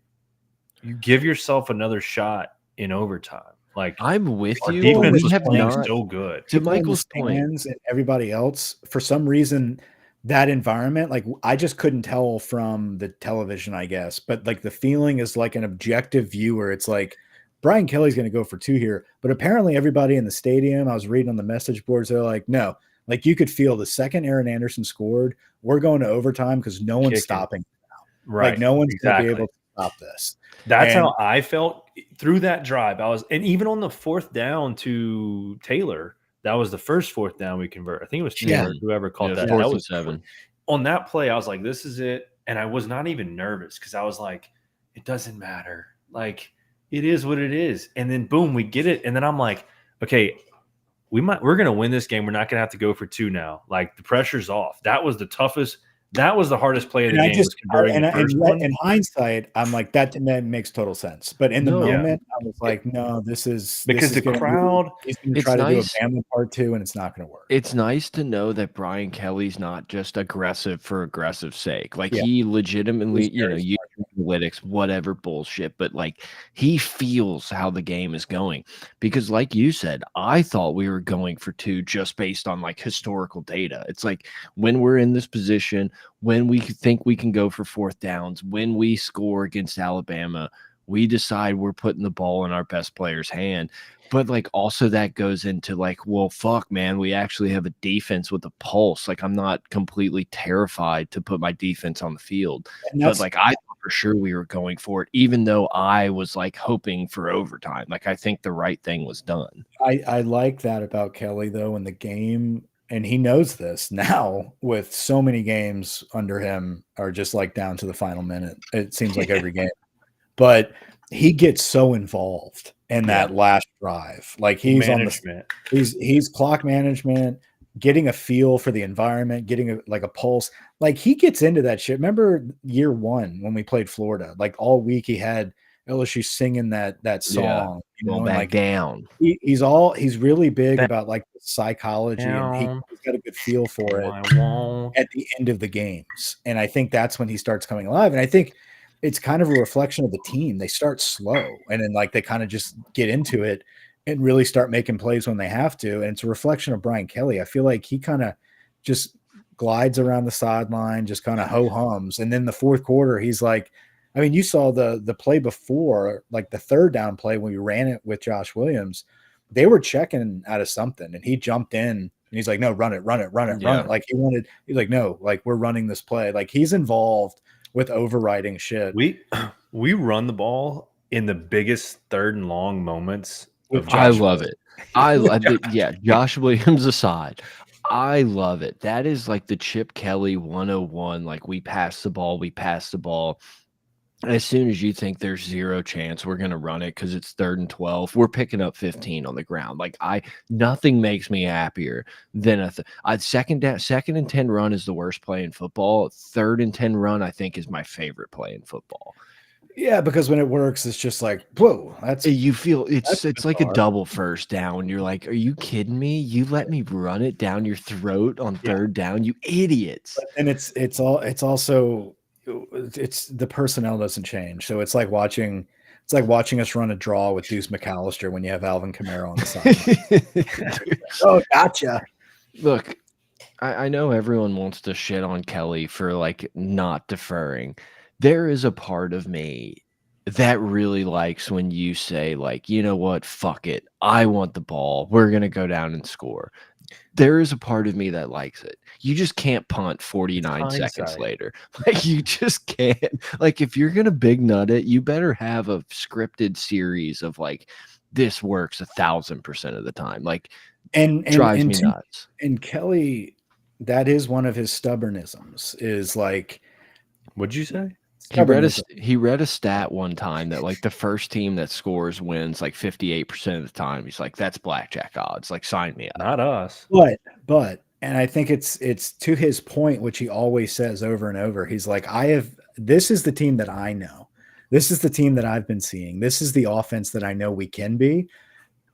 you give yourself another shot in overtime. Like I'm with our you. defense We was have playing not so good. To Michael's point, and everybody else, for some reason, that environment, like I just couldn't tell from the television, I guess, but like the feeling is like an objective viewer. It's like Brian Kelly's going to go for 2 here, but apparently everybody in the stadium, I was reading on the message boards, they're like, no, like you could feel the second Aaron Anderson scored, we're going to overtime because no one's stopping. Right. Like no one's going to be able to stop this. That's how I felt through that drive. And even on the 4th down to Taylor, that was the first 4th down we convert. I think it was Taylor, whoever caught that. 4th that and was 7. On that play, I was like, this is it. And I was not even nervous because I was like, it doesn't matter. Like, it is what it is. And then boom, we get it. And then I'm like, okay, we're going to win this game. We're not going to have to go for 2 now. Like, the pressure's off. That was the toughest. That was the hardest play of the game. In hindsight, I'm like, that makes total sense. But in the moment, I was like, no, this is because the crowd is going to try to do a Bama part 2, and it's not going to work. It's nice to know that Brian Kelly's not just aggressive for aggressive sake. Like he legitimately, uses analytics, whatever bullshit, but like he feels how the game is going. Because like you said, I thought we were going for 2 just based on like historical data. It's like when we're in this position, when we think we can go for 4th downs, when we score against Alabama, we decide we're putting the ball in our best player's hand. But like also that goes into like, well, fuck, man, we actually have a defense with a pulse. Like I'm not completely terrified to put my defense on the field. But like I thought for sure we were going for it, even though I was like hoping for overtime. Like I think the right thing was done. I like that about Kelly though in the game. And he knows this now with so many games under him are just like down to the final minute. It seems like every game, but he gets so involved in that last drive. Like he's he's clock management, getting a feel for the environment, getting a pulse. Like he gets into that shit. Remember year 1 when we played Florida, like all week he had LSU singing that song, back down. He's really big about like the psychology and he's got a good feel for it at the end of the games. And I think that's when he starts coming alive. And I think it's kind of a reflection of the team. They start slow and then like they kind of just get into it and really start making plays when they have to. And it's a reflection of Brian Kelly. I feel like he kind of just glides around the sideline, just kind of ho-hums. And then the 4th quarter, he's like, I mean, you saw the play before, like the 3rd down play when we ran it with Josh Williams. They were checking out of something, and he jumped in, and he's like, "No, run it." Like he's like, "No, like we're running this play." Like he's involved with overriding shit. We run the ball in the biggest 3rd and long moments. I love it. I love it. Yeah, Josh Williams aside. I love it. That is like the Chip Kelly 101. Like we pass the ball. As soon as you think there's 0 chance we're going to run it because it's 3rd and 12, we're picking up 15 on the ground. Like nothing makes me happier than a second and 10 run is the worst play in football. 3rd and 10 run, I think, is my favorite play in football. Yeah, because when it works, it's just like, whoa, you feel it's like a double 1st down. You're like, are you kidding me? You let me run it down your throat on 3rd down, you idiots. And it's also the personnel doesn't change. So it's like watching us run a draw with Deuce McAllister when you have Alvin Kamara on the side. Oh, gotcha. Look, I know everyone wants to shit on Kelly for like not deferring. There is a part of me that really likes when you say like, you know what, fuck it. I want the ball. We're going to go down and score. There is a part of me that likes it. You just can't punt 49 seconds later. Like you just can't. Like if you're going to big nut it, you better have a scripted series of like, this works 1,000% of the time. Like drives me nuts. And Kelly, that is one of his stubbornisms is like, what'd you say? He read a stat one time that like the first team that scores wins like 58% of the time. He's like, that's blackjack odds. Like sign me up. Not us. But and I think it's to his point, which he always says over and over. He's like, this is the team that I know. This is the team that I've been seeing. This is the offense that I know we can be.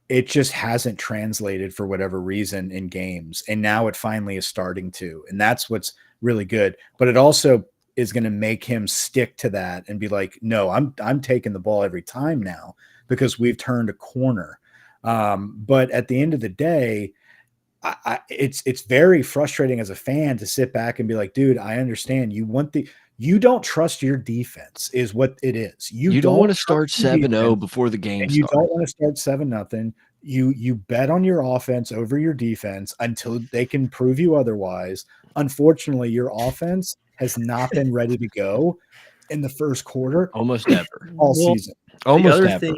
It just hasn't translated for whatever reason in games. And now it finally is starting to. And that's what's really good. But it also is going to make him stick to that and be like, no, I'm taking the ball every time now because we've turned a corner. But at the end of the day, it's very frustrating as a fan to sit back and be like, dude, I understand you don't trust your defense is what it is. You don't want to start 7-0 before the game starts. You don't want to start 7-0. You bet on your offense over your defense until they can prove you otherwise. Unfortunately, your offense has not been ready to go in the first quarter. Almost ever. All season. Almost ever.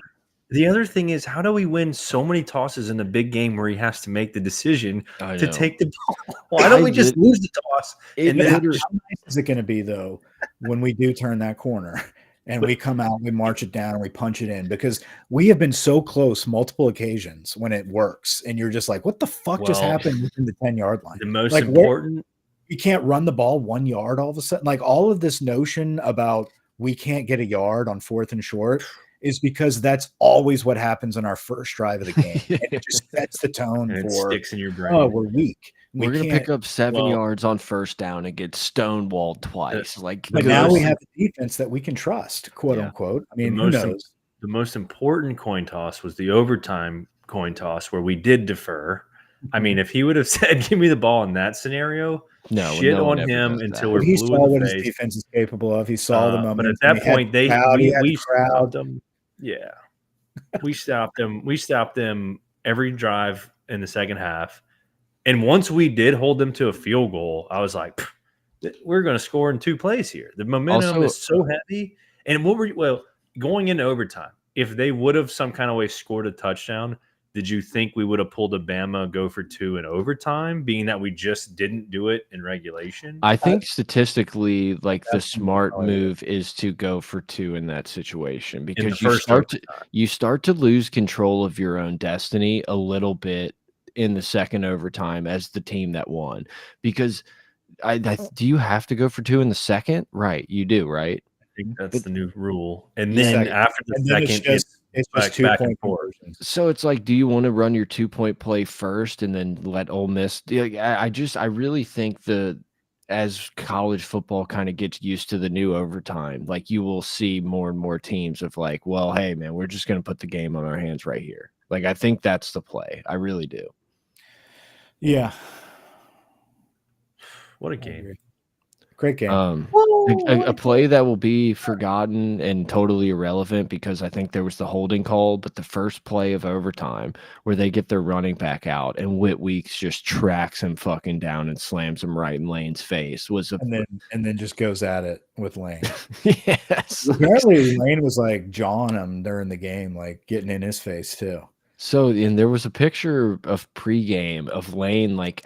The other thing is, how do we win so many tosses in a big game where he has to make the decision to take the ball? Why don't we just lose the toss? And how nice is it going to be, though, when we do turn that corner and we come out, we march it down, and we punch it in? Because we have been so close multiple occasions when it works, and you're just like, what the fuck just happened within the 10-yard line? The most important – you can't run the ball 1 yard all of a sudden. Like all of this notion about we can't get a yard on 4th and short is because that's always what happens on our first drive of the game. And it just sets the tone and for, it sticks in your brain. Oh, we're weak. We're going to pick up 7 yards on first down and get stonewalled twice. But now we have a defense that we can trust, quote unquote. I mean, who knows? The most important coin toss was the overtime coin toss where we did defer. I mean, if he would have said, give me the ball in that scenario, shit on him until we're blue in the face. He saw what his defense is capable of. He saw the moment. But at that point, we stopped them. Yeah. We stopped them. We stopped them every drive in the second half. And once we did hold them to a field goal, I was like, we're going to score in 2 plays here. The momentum is so heavy. And going into overtime, if they would have some kind of way scored a touchdown, did you think we would have pulled a Bama go for 2 in overtime, being that we just didn't do it in regulation? I think statistically, like the smart move is to go for 2 in that situation because you start to lose control of your own destiny a little bit in the second overtime as the team that won. Because do you have to go for 2 in the second? Right, you do, right? I think that's the new rule. And then after the second, it's just 2-point conversions. So it's like, do you want to run your 2-point play first and then let Ole Miss? I really think as college football kind of gets used to the new overtime, like you will see more and more teams of like, well, hey man, we're just going to put the game on our hands right here. Like I think that's the play. I really do. Yeah. What a game. Great game. A play that will be forgotten and totally irrelevant because I think there was the holding call, but the first play of overtime where they get their running back out and Whit Weeks just tracks him fucking down and slams him right in Lane's face and then just goes at it with Lane. Yes. Apparently Lane was like jawing him during the game, like getting in his face too. So, and there was a picture of pregame of Lane, like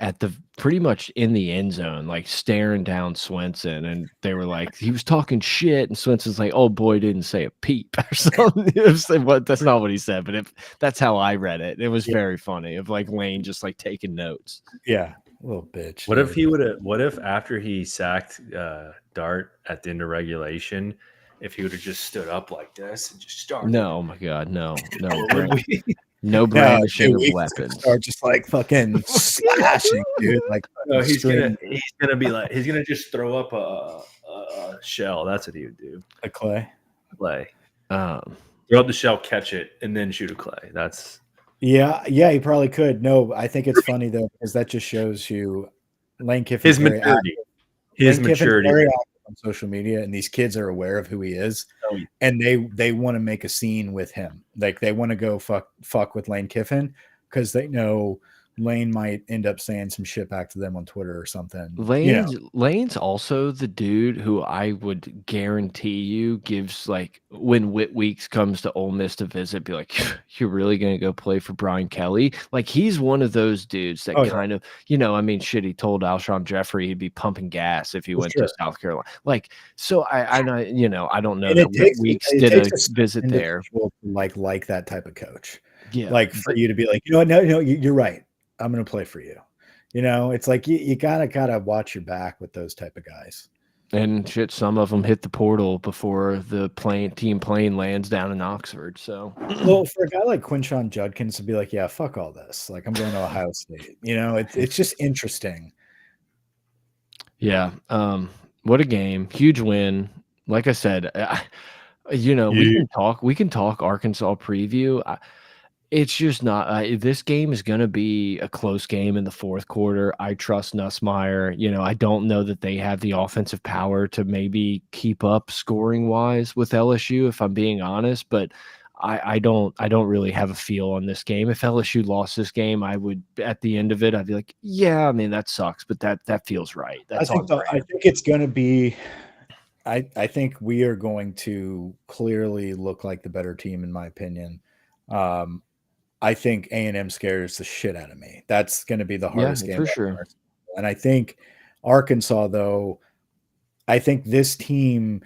pretty much in the end zone, like staring down Swenson. And they were like, he was talking shit. And Swenson's like, oh boy, didn't say a peep or something. That's not what he said, but that's how I read it. It was very funny of like Lane just like taking notes. Yeah. Little bitch. What if after he sacked Dart at the end of regulation, if he would have just stood up like this and just started? No, oh my God, no. No brandishing of weapons. Start just like fucking slashing, dude. Like he's gonna just throw up a shell. That's what he would do. A clay. Throw up the shell, catch it, and then shoot a clay. That's yeah. He probably could. No, I think it's funny though because that just shows you Lane Kiffin's his maturity. His maturity. Very active on social media, and these kids are aware of who he is, and they want to make a scene with him. Like they want to go fuck with Lane Kiffin because they know Lane might end up saying some shit back to them on Twitter or something. Lane's also the dude who I would guarantee you gives like when Whit Weeks comes to Ole Miss to visit, be like, you're really gonna go play for Brian Kelly? Like he's one of those dudes that of, I mean, shit. He told Alshon Jeffrey he'd be pumping gas if he went to South Carolina. Like, so I don't know that Whit Weeks did a visit there. Like that type of coach. Yeah, like for you to be like, no, you're right. I'm going to play for you. It's like you gotta watch your back with those type of guys. And shit, some of them hit the portal before the team plane lands down in Oxford. So, well, for a guy like Quinshon Judkins to be like, yeah, fuck all this. Like, I'm going to Ohio State. It's just interesting. Yeah. What a game. Huge win. Like I said, we can talk Arkansas preview. It's just not. This game is going to be a close game in the fourth quarter. I trust Nussmeier. I don't know that they have the offensive power to maybe keep up scoring wise with LSU, if I'm being honest. But I don't really have a feel on this game. If LSU lost this game, I would, at the end of it, I'd be like, yeah, I mean, that sucks, but that feels right. That's I think it's going to be. I think we are going to clearly look like the better team, in my opinion. I think A&M scares the shit out of me. That's going to be the hardest game for sure. And I think Arkansas, though, I think this team,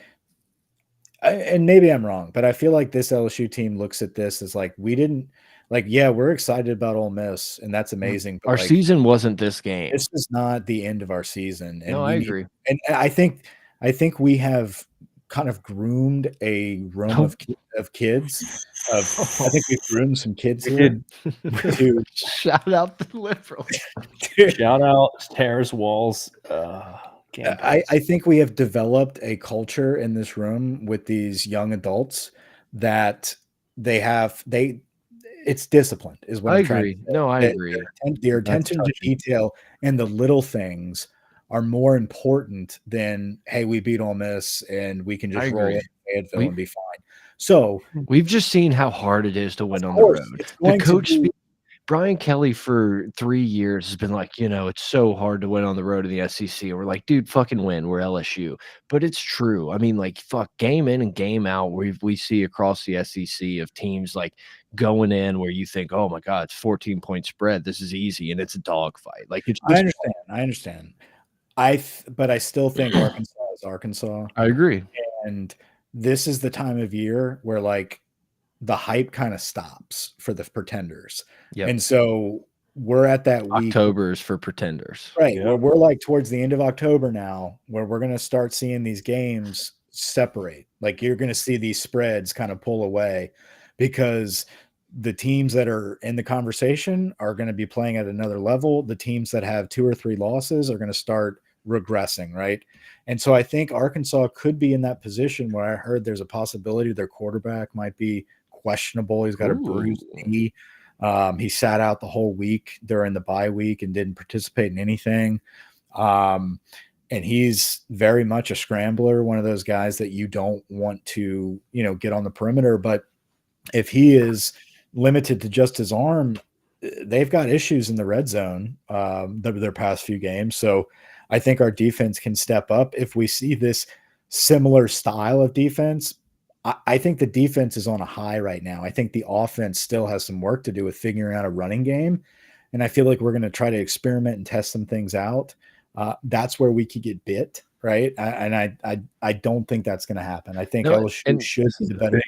and maybe I'm wrong, but I feel like this LSU team looks at this as like, we're excited about Ole Miss, and that's amazing. But our season wasn't this game. This is not the end of our season. And no, I agree. And I think we have kind of groomed a room of kids. I think we've groomed some kids here. Shout out the liberals. Shout out Terrace Walls. I think we have developed a culture in this room with these young adults that it's disciplined is what I I'm agree. trying to say. No, I agree. Their attention to detail and the little things are more important than, hey, we beat Ole Miss and we can just roll in Fayetteville and be fine. So we've just seen how hard it is to win on the road. The coach, Brian Kelly, for 3 years has been like, it's so hard to win on the road in the SEC. And we're like, dude, fucking win. We're LSU. But it's true. I mean, like, fuck, game in and game out, we see across the SEC of teams like going in where you think, oh my God, it's 14-point spread. This is easy. And it's a dogfight. Like, it's just I understand. But I still think Arkansas is Arkansas. I agree. And this is the time of year where like the hype kind of stops for the pretenders. Yep. And so we're at that week. October's for pretenders. Right. Yep. We're like towards the end of October now, where we're going to start seeing these games separate. Like you're going to see these spreads kind of pull away because the teams that are in the conversation are going to be playing at another level. The teams that have 2 or 3 losses are going to start regressing, right? And so I think Arkansas could be in that position where I heard there's a possibility their quarterback might be questionable. He's got a bruised knee. He sat out the whole week during the bye week and didn't participate in anything. And he's very much a scrambler, one of those guys that you don't want to, get on the perimeter. But if he is limited to just his arm, they've got issues in the red zone their past few games. So I think our defense can step up if we see this similar style of defense. I think the defense is on a high right now. I think the offense still has some work to do with figuring out a running game. And I feel like we're going to try to experiment and test some things out. That's where we could get bit, right? I don't think that's going to happen. I think LSU should be the better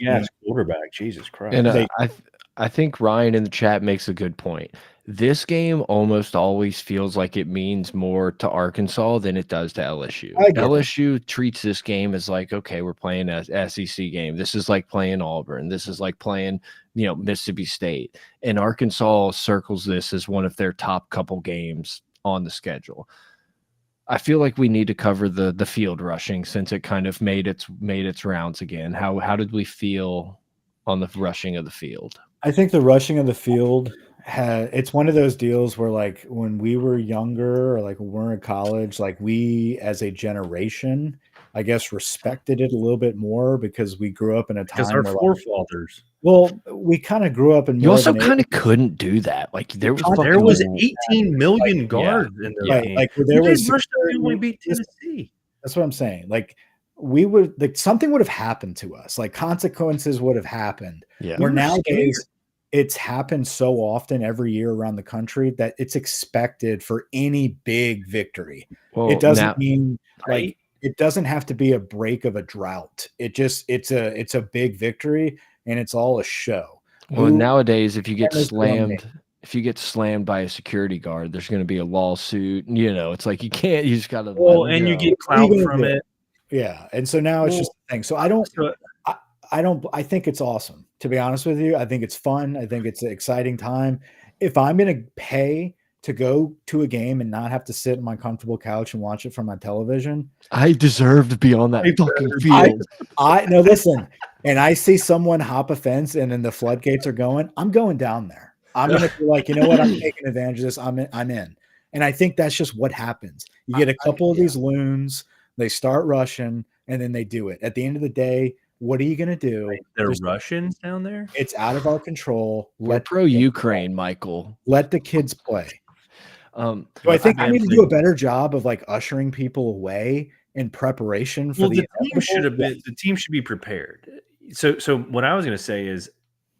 quarterback. Jesus Christ. And I think Ryan in the chat makes a good point. This game almost always feels like it means more to Arkansas than it does to LSU. LSU treats this game as like, okay, we're playing an SEC game. This is like playing Auburn. This is like playing, Mississippi State. And Arkansas circles this as one of their top couple games on the schedule. I feel like we need to cover the field rushing since it kind of made its rounds again. How did we feel on the rushing of the field? I think the rushing of the field it's one of those deals where like when we were younger or like when we're in college, like we as a generation, I guess, respected it a little bit more because we grew up in a time where our forefathers. We kind of grew up in. You also kind of couldn't do that. Like there was 18 million guards in their game. Like there was when we beat Tennessee. That's what I'm saying. Like we would like something would have happened to us. Like consequences would have happened. Yeah. Where nowadays it's happened so often every year around the country that it's expected for any big victory. Well, it doesn't mean like it doesn't have to be a break of a drought. It's a big victory and it's all a show. Well, nowadays if you get slammed by a security guard, there's going to be a lawsuit. It's like you just got to. Well, and you get clout from it. Yeah, and so now it's just a thing. So I think it's awesome, to be honest with you. I think it's fun. I think it's an exciting time. If I'm going to pay to go to a game and not have to sit on my comfortable couch and watch it from my television, I deserve to be on that fucking field. I no, listen, and I see someone hop a fence and then the floodgates are going, I'm going down there. I'm going to be like, you know what? I'm taking advantage of this. I'm in. And I think that's just what happens. You get a couple of these loons, they start rushing, and then they do it. At the end of the day, what are you going to do? Wait, they're Russians down there? It's out of our control. We're pro-Ukraine, Michael. Let the kids play. Do I think I need to do a better job of like ushering people away in preparation for the team should be prepared. So what I was going to say is,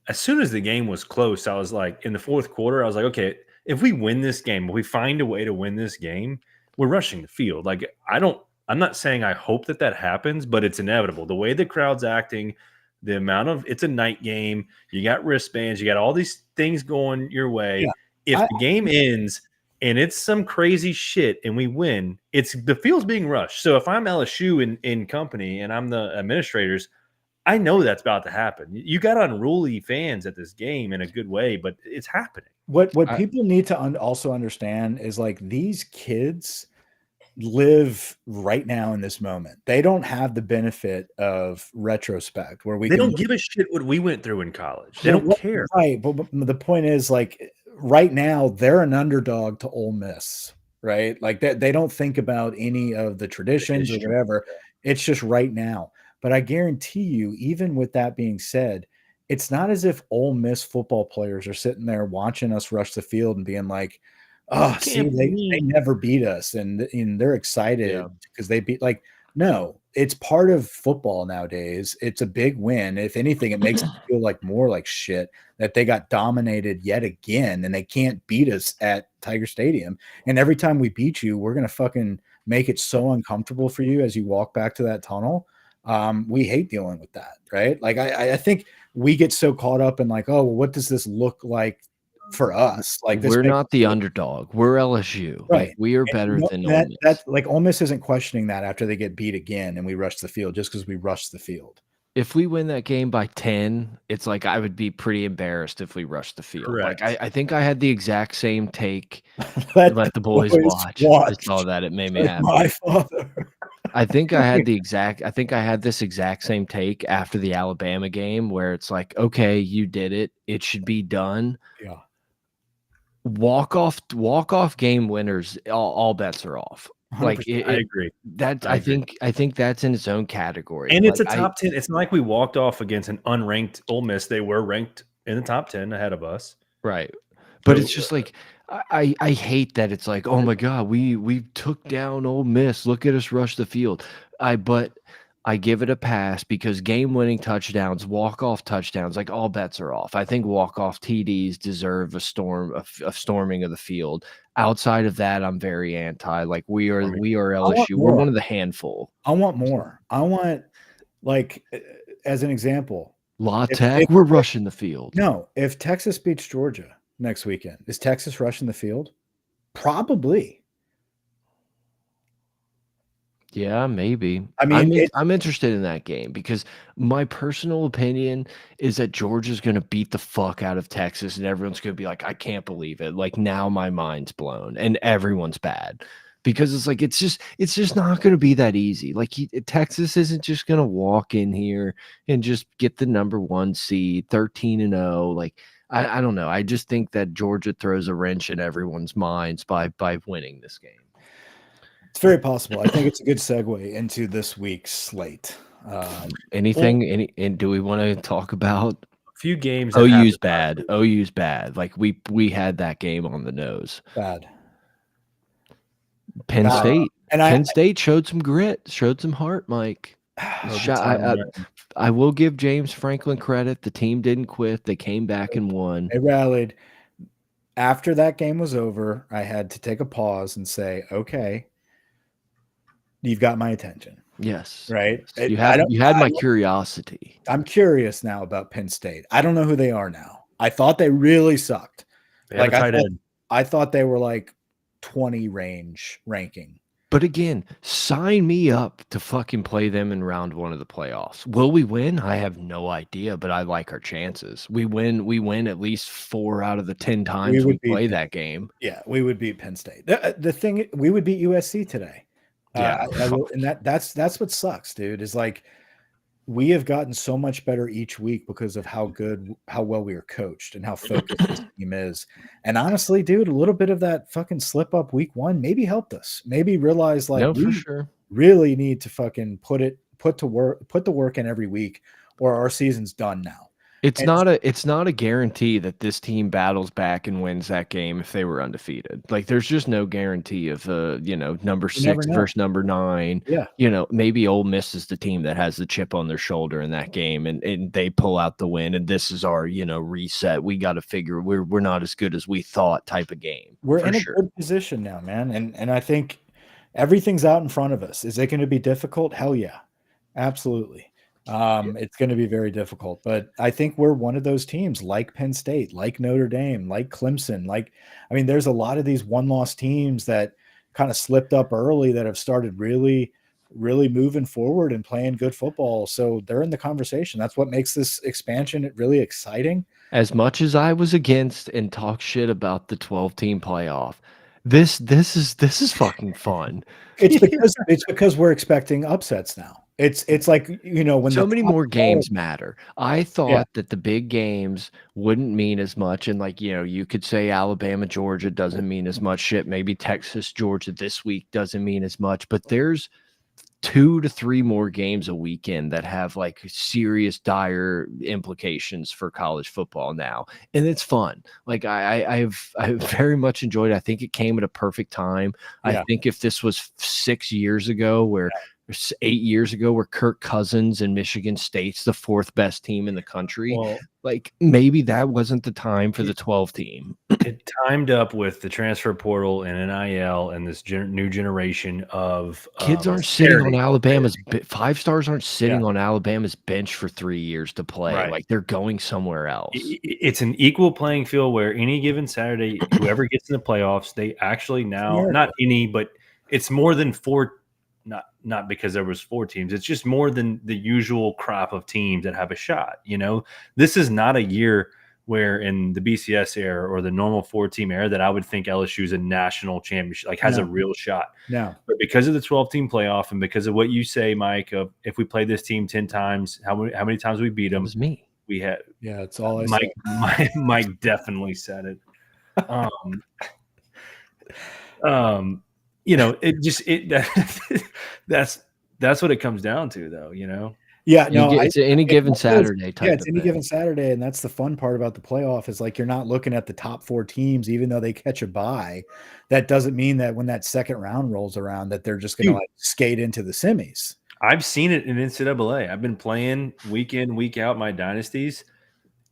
as soon as the game was close, I was like, in the fourth quarter, I was like, okay, if we win this game, if we find a way to win this game, we're rushing the field. Like, I'm not saying I hope that happens, but it's inevitable. The way the crowd's acting, the amount of, it's a night game. You got wristbands, you got all these things going your way. Yeah. If the game ends and it's some crazy shit and we win, the field's being rushed. So if I'm LSU in company and I'm the administrators, I know that's about to happen. You got unruly fans at this game in a good way, but it's happening. What people need to also understand is like these kids live right now in this moment. They don't have the benefit of retrospect where they don't give a shit what we went through in college. They don't care. Right. But the point is, like, right now they're an underdog to Ole Miss, right? Like they don't think about any of the traditions or whatever. It's just right now. But I guarantee you, even with that being said, it's not as if Ole Miss football players are sitting there watching us rush the field and being like, oh, see, they never beat us. And they're excited because they beat, like, no, it's part of football nowadays. It's a big win. If anything, it makes it feel like more like shit that they got dominated yet again and they can't beat us at Tiger Stadium. And every time we beat you, we're going to fucking make it so uncomfortable for you as you walk back to that tunnel. We hate dealing with that, right? Like, I think we get so caught up in like, oh, well, what does this look like for us? Like, we're not the underdog. We're LSU. Right. Like, we are better than Ole Miss. That like Ole Miss isn't questioning that after they get beat again and we rush the field just because we rushed the field. If we win that game by 10, it's like I would be pretty embarrassed if we rushed the field. Correct. Like, I think I had the exact same take. let the boys watch. I saw that. It made me happy. My father. I think I had this exact same take after the Alabama game where it's like, okay, you did it. It should be done. Yeah. Walk off game winners, all bets are off. Like I agree. I think that's in its own category. And it's a top 10. It's not like we walked off against an unranked Ole Miss. They were ranked in the top 10 ahead of us. Right. But it's just like I hate that it's like, oh my God, we took down Ole Miss. Look at us rush the field. But I give it a pass because game-winning touchdowns, walk-off touchdowns, like all bets are off. I think walk-off TDs deserve a storming of the field. Outside of that, I'm very anti. Like we are LSU. We're one of the handful. I want more. I want, like, as an example, La Tech, we're rushing the field. No, if Texas beats Georgia next weekend, is Texas rushing the field? Probably. Yeah, maybe. I mean, I'm interested in that game because my personal opinion is that Georgia's going to beat the fuck out of Texas and everyone's going to be like, I can't believe it. Like, now my mind's blown and everyone's bad because it's like, it's just not going to be that easy. Like Texas isn't just going to walk in here and just get the #1 seed, 13-0. Like, I don't know. I just think that Georgia throws a wrench in everyone's minds by winning this game. It's very possible. I think it's a good segue into this week's slate. And do we want to talk about a few games? OU's bad. OU's bad. Like we had that game on the nose. Bad. Penn State. And Penn State showed some grit, showed some heart, Mike. I will give James Franklin credit. The team didn't quit. They came back and won. They rallied. After that game was over, I had to take a pause and say, okay, you've got my attention. Yes. Right? You had my curiosity. I'm curious now about Penn State. I don't know who they are now. I thought they really sucked. I thought they were like 20 range ranking. But again, sign me up to fucking play them in round 1 of the playoffs. Will we win? I have no idea, but I like our chances. We win at least 4 out of the 10 times we play that game. Yeah, we would beat Penn State. The thing, we would beat USC today. Yeah. And that's what sucks, dude, is like we have gotten so much better each week because of how well we are coached and how focused this team is. And honestly, dude, a little bit of that fucking slip up week 1 maybe helped us. Maybe realize like for sure. Really need to fucking put the work in every week, or our season's done now. It's not a guarantee that this team battles back and wins that game if they were undefeated. Like there's just no guarantee of number 6 versus number 9. Yeah. Maybe Ole Miss is the team that has the chip on their shoulder in that game and they pull out the win and this is our, reset. We got to figure we're not as good as we thought type of game. We're in a good position now, man. And I think everything's out in front of us. Is it going to be difficult? Hell yeah. Absolutely. It's going to be very difficult, but I think we're one of those teams like Penn State, like Notre Dame, like Clemson. There's a lot of these one-loss teams that kind of slipped up early that have started really, really moving forward and playing good football. So they're in the conversation. That's what makes this expansion really exciting. As much as I was against and talk shit about the 12-team playoff, this is fucking fun. It's because we're expecting upsets now. It's like, when so many more games matter. I thought that the big games wouldn't mean as much. And you could say Alabama, Georgia doesn't mean as much. Shit, maybe Texas, Georgia this week doesn't mean as much. But there's 2 to 3 more games a weekend that have like serious dire implications for college football now. And it's fun. Like I've very much enjoyed it. I think it came at a perfect time. I think if this was 6 years ago 8 years ago where Kirk Cousins and Michigan State's the 4th best team in the country. Maybe that wasn't the time for the 12 team. It timed up with the transfer portal and NIL and this new generation of kids aren't sitting on Alabama's 5 stars aren't sitting on Alabama's bench for 3 years to play. Right. Like they're going somewhere else. It's an equal playing field where any given Saturday, whoever gets in the playoffs, they actually now but it's more than 4. Not because there was 4 teams. It's just more than the usual crop of teams that have a shot. This is not a year where in the BCS era or the normal 4-team era that I would think LSU is a national championship, has a real shot. No. But because of the 12-team playoff and because of what you say, Mike, of if we play this team 10 times, how many times we beat them? It was me. We had. Yeah, it's all I said. Mike definitely said it. That's what it comes down to, though. Yeah, no, it's any given Saturday type. Yeah, it's any given Saturday, and that's the fun part about the playoff is like you're not looking at the top 4 teams, even though they catch a bye. That doesn't mean that when that second round rolls around that they're just going to skate into the semis. I've seen it in NCAA. I've been playing week in, week out my dynasties,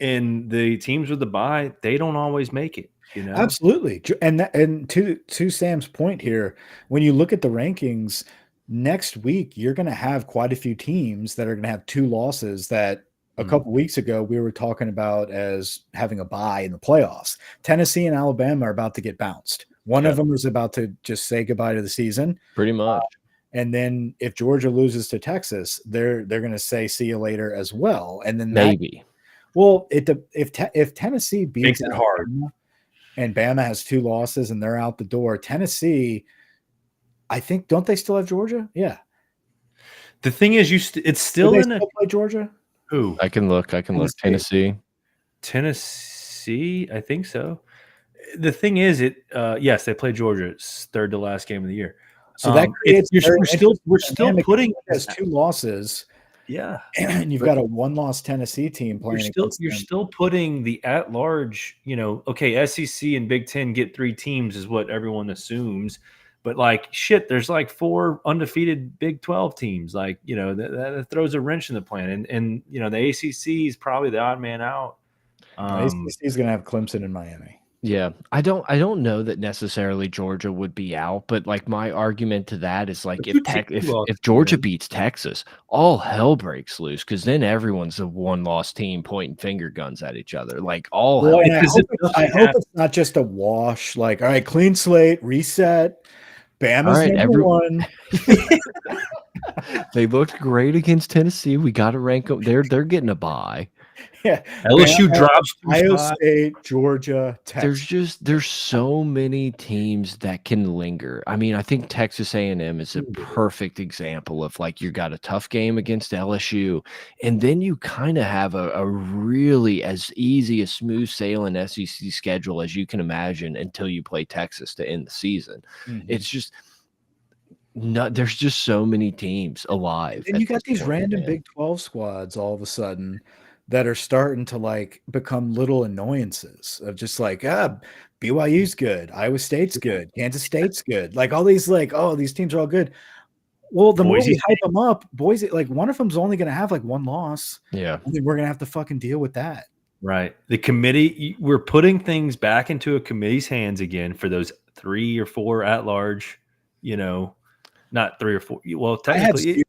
and the teams with the bye, they don't always make it. Absolutely, and to Sam's point here, when you look at the rankings. Next week, you're going to have quite a few teams that are going to have 2 losses that a couple weeks ago we were talking about as having a bye in the playoffs. Tennessee and Alabama are about to get bounced. One of them is about to just say goodbye to the season. Pretty much. And then if Georgia loses to Texas, they're going to say see you later as well. And then maybe. If Tennessee beats it hard and Bama has 2 losses and they're out the door, Tennessee – I think don't they still have Georgia? Yeah. The thing is, it's still in still play Georgia. Who? I can look. Tennessee. I think so. The thing is, yes, they play Georgia. It's 3rd to last game of the year. So that creates we're still putting has 2 losses. Yeah, and you've got a 1-loss Tennessee team playing. You're still putting the at-large. SEC and Big Ten get 3 teams is what everyone assumes. But there's 4 undefeated Big 12 teams. That throws a wrench in the plan. And the ACC is probably the odd man out. The ACC is going to have Clemson and Miami. Yeah, I don't know that necessarily Georgia would be out, but my argument to that is if Georgia beats Texas, all hell breaks loose because then everyone's a 1-loss team pointing finger guns at each other. I hope it's not just a wash. All right, clean slate, reset. Bama's number one. They looked great against Tennessee. We got to rank them. They're getting a bye. Yeah, LSU drops Ohio State, Georgia, Texas. There's so many teams that can linger. I mean, I think Texas A&M is a perfect example of like you got a tough game against LSU, and then you kind of have a really as easy a smooth sailing SEC schedule as you can imagine until you play Texas to end the season. It's just there's just so many teams alive. And you got these random Big 12 squads all of a sudden that are starting to like become little annoyances of just like, BYU's good, Iowa State's good, Kansas State's good. Like all these like, oh, these teams are all good. Well, the more we hype them up, Boise, like one of them's only going to have like one loss. Yeah. And then we're going to have to fucking deal with that. Right. The committee, we're putting things back into a committee's hands again for those 3 or 4 at large, not 3 or 4. Well, technically,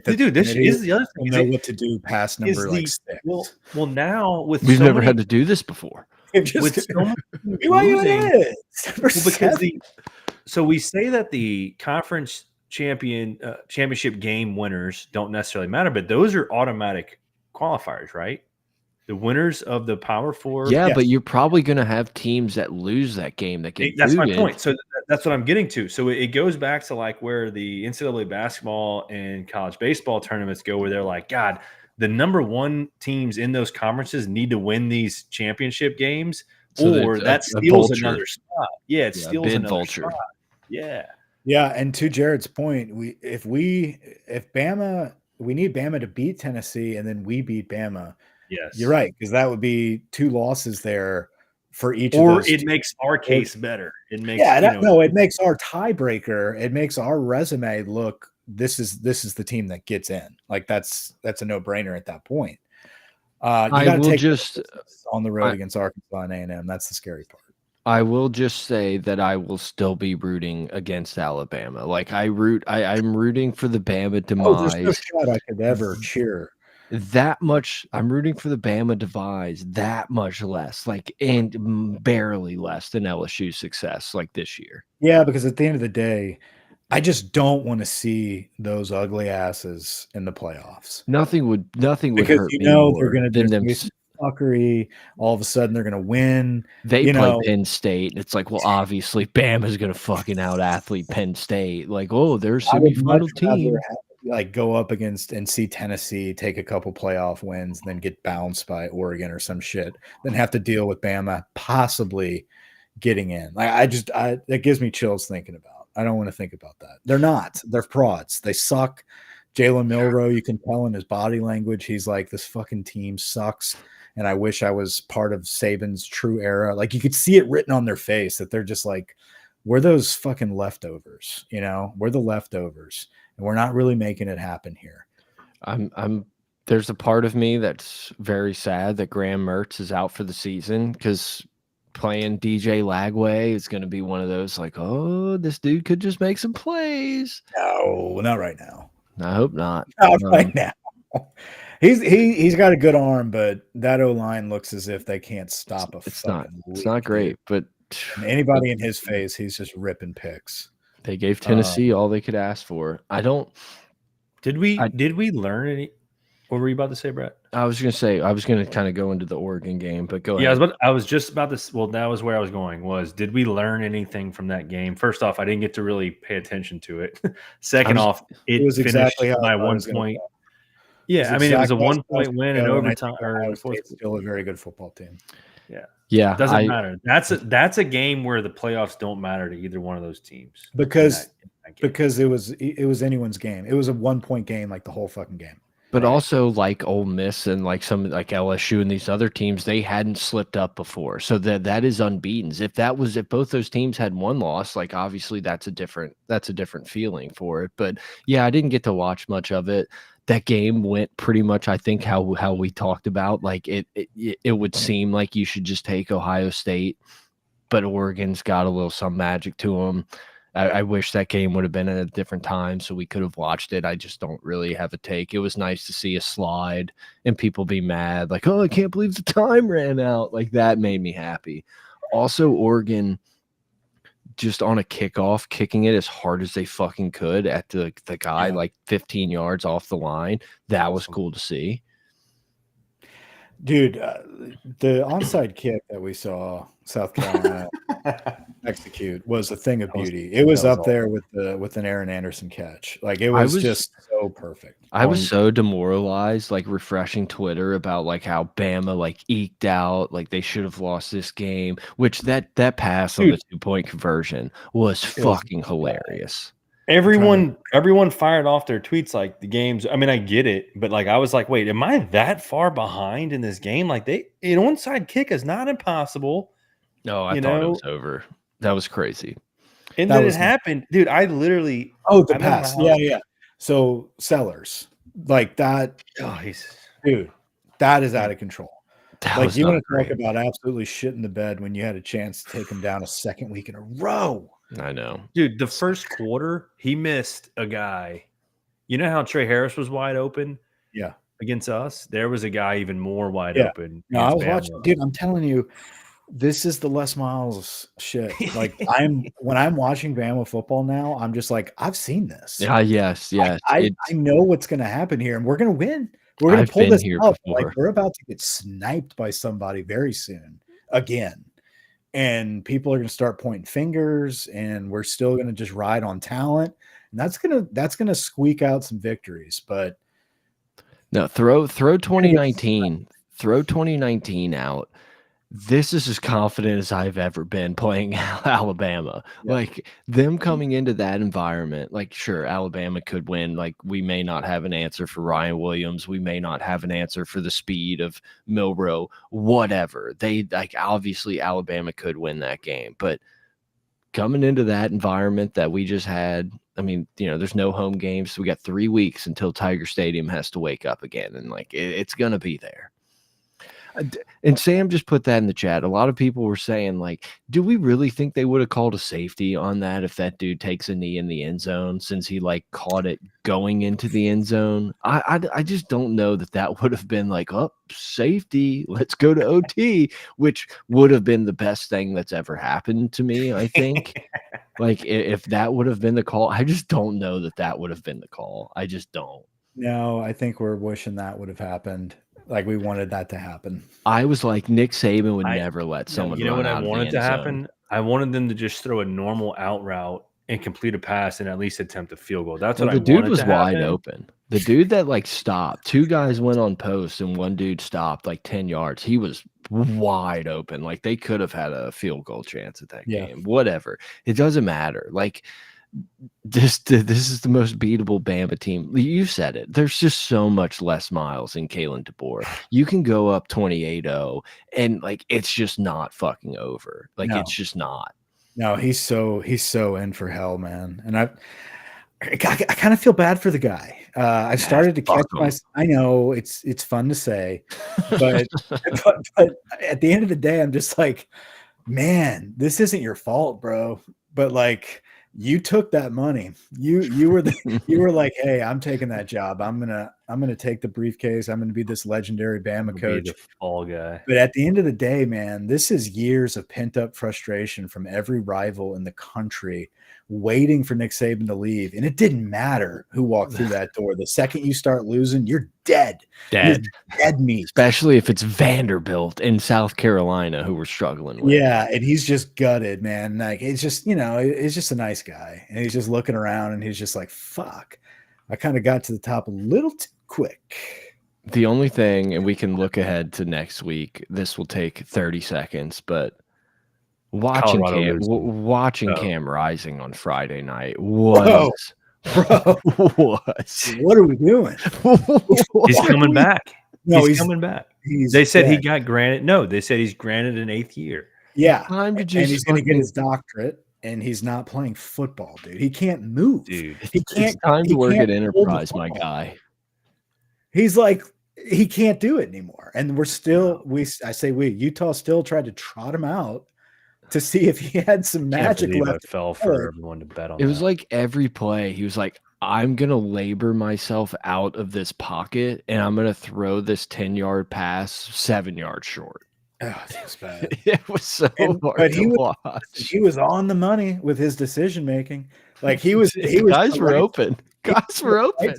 dude, this is the other thing. Know what to do past number like 6. Well, now with we've never had to do this before. With so much losing, so we say that the conference championship game winners don't necessarily matter, but those are automatic qualifiers, right? The winners of the Power Four. Yeah, but you're probably going to have teams that lose that game that get That's booted. my point. So that's what I'm getting to. So it goes back to like where the NCAA basketball and college baseball tournaments go, where they're like, God, the number 1 teams in those conferences need to win these championship games, or that steals another spot. Yeah, it steals another spot. Yeah. Yeah, and to Jared's point, if Bama, we need Bama to beat Tennessee, and then we beat Bama. Yes, you're right, because that would be 2 losses there for each. Or of those it makes our case better. It makes it makes our tiebreaker. It makes our resume look. This is the team that gets in. Like that's a no-brainer at that point. You got to take just on the road against Arkansas and A&M. That's the scary part. I will just say that I will still be rooting against Alabama. Like I'm rooting for the Bama demise. There's no shot I could ever cheer. That much I'm rooting for the Bama demise, that much less, and barely less than LSU's success like this year. Yeah, because at the end of the day, I just don't want to see those ugly asses in the playoffs. Nothing would because hurt me more they're going to than them fuckery. All of a sudden, they're going to win. They play Penn State. It's like, well, obviously, Bama's going to fucking out athlete Penn State. Like, oh, their semifinal team. Like go up against and see Tennessee take a couple playoff wins, and then get bounced by Oregon or some shit, then have to deal with Bama possibly getting in. Like that gives me chills thinking about. I don't want to think about that. They're not. They're frauds. They suck. Jalen Milroe, you can tell in his body language, he's like, this fucking team sucks, and I wish I was part of Saban's true era. Like you could see it written on their face that they're just like, we're those fucking leftovers. We're the leftovers. And we're not really making it happen here. There's a part of me that's very sad that Graham Mertz is out for the season, because playing DJ Lagway is going to be one of those like, oh, this dude could just make some plays. No, not right now. I hope not. Not right now. He's got a good arm, but that O-line looks as if they can't stop It's not great, but anybody in his face, he's just ripping picks. They gave Tennessee all they could ask for. Did we learn any? What were you about to say, Brett? I was going to kind of go into the Oregon game, but go ahead. Yeah, I was just about to. Well, that was where I was going. Did we learn anything from that game? First off, I didn't get to really pay attention to it. Second off, it was exactly by 1 point. Yeah, it was a 1 point win in overtime. It's still a very good football team. Yeah, it doesn't matter. That's a game where the playoffs don't matter to either one of those teams because it was anyone's game. It was a 1 point game, like the whole fucking game. But also like Ole Miss and like some like LSU and these other teams, they hadn't slipped up before, so that is unbeaten. If both those teams had one loss, like obviously that's a different feeling for it. But yeah, I didn't get to watch much of it. That game went pretty much, I think, how we talked about. Like it would seem like you should just take Ohio State, but Oregon's got a little some magic to them. I wish that game would have been at a different time so we could have watched it. I just don't really have a take. It was nice to see a slide and people be mad, like, oh, I can't believe the time ran out. Like that made me happy. Also, Oregon just on a kickoff, kicking it as hard as they fucking could at the guy like 15 yards off the line. That was cool to see. Dude, the onside kick that we saw South Carolina execute was a thing of beauty. It was up there with an Aaron Anderson catch. Like it was just so perfect. I was so demoralized, like refreshing Twitter about like how Bama like eked out, like they should have lost this game. Which that pass on the 2-point conversion was fucking hilarious. Everyone fired off their tweets like the games. I mean, I get it, but like I was like, wait, am I that far behind in this game? Like an onside kick is not impossible. No, I thought it was over. That was crazy. And then it happened, dude. I literally the pass. Yeah. So Sellers, like that. Oh, dude, that is out of control. Like you want to talk about absolutely shit in the bed when you had a chance to take him down a second week in a row. I know. Dude, the first quarter, he missed a guy. You know how Trey Harris was wide open? Yeah. Against us? There was a guy even more wide open. No, I was watching. Dude, I'm telling you, this is the Les Miles shit. Like when I'm watching Bama football now, I'm just like, I've seen this. Yes. I know what's going to happen here, and we're going to win. We're going to pull this up. Like we're about to get sniped by somebody very soon again. And people are going to start pointing fingers, and we're still going to just ride on talent. And that's gonna squeak out some victories. But no, throw 2019, throw 2019 out. This is as confident as I've ever been playing Alabama. Yeah. Like them coming into that environment, like sure, Alabama could win. Like we may not have an answer for Ryan Williams. We may not have an answer for the speed of Milroe, whatever. They like obviously Alabama could win that game, but coming into that environment that we just had, I mean, there's no home games. So we got 3 weeks until Tiger Stadium has to wake up again. And like, it's going to be there. And Sam just put that in the chat. A lot of people were saying, like, do we really think they would have called a safety on that if that dude takes a knee in the end zone since he like caught it going into the end zone? I just don't know that would have been like, oh, safety, let's go to OT, which would have been the best thing that's ever happened to me, I think. Like, if that would have been the call, I just don't know that would have been the call. I just don't. No, I think we're wishing that would have happened. Like we wanted that to happen. I was like, Nick Saban would never let someone. You know what I wanted to happen? I wanted them to just throw a normal out route and complete a pass and at least attempt a field goal. That's what I wanted. The dude was wide open. The dude that like stopped, 2 guys went on post and 1 dude stopped like 10 yards. He was wide open. Like they could have had a field goal chance at that game. Whatever. It doesn't matter. Like this is the most beatable Bama team. You said it. There's just so much Les Miles in Kalen DeBoer. You can go up 28-0 and like it's just not fucking over. Like it's just not. No, he's so in for hell, man. And I kind of feel bad for the guy. I started to catch I know it's fun to say, but at the end of the day, I'm just like, man, this isn't your fault, bro. But like, you took that money. You were like, hey, I'm taking that job. I'm gonna take the briefcase. I'm gonna be this legendary Bama coach, all guy. But at the end of the day, man, this is years of pent up frustration from every rival in the country, waiting for Nick Saban to leave. And it didn't matter who walked through that door. The second you start losing, you're dead. You're dead meat. Especially if it's Vanderbilt in South Carolina who we're struggling with. Yeah, and he's just gutted, man. Like it's just, it's just a nice guy. And he's just looking around and he's just like, fuck. I kind of got to the top a little too quick. The only thing, and we can look ahead to next week, this will take 30 seconds, but watching Cam Rising on Friday night was what are we doing? He's coming back. No, he's coming back. They said he got granted. No, they said he's granted an 8th year. Yeah, and he's going to get his doctorate. And he's not playing football, dude. He can't move. Dude, it's time to work at Enterprise, my guy. He's like, he can't do it anymore. And we're still, Utah still tried to trot him out to see if he had some magic left. It fell for everyone to bet on. It was like every play, he was like, I'm going to labor myself out of this pocket and I'm going to throw this 10-yard pass 7 yards short. Oh, it was bad. It was so hard But to watch. he was on the money with his decision making. Like he was Guys were open. Guys were open.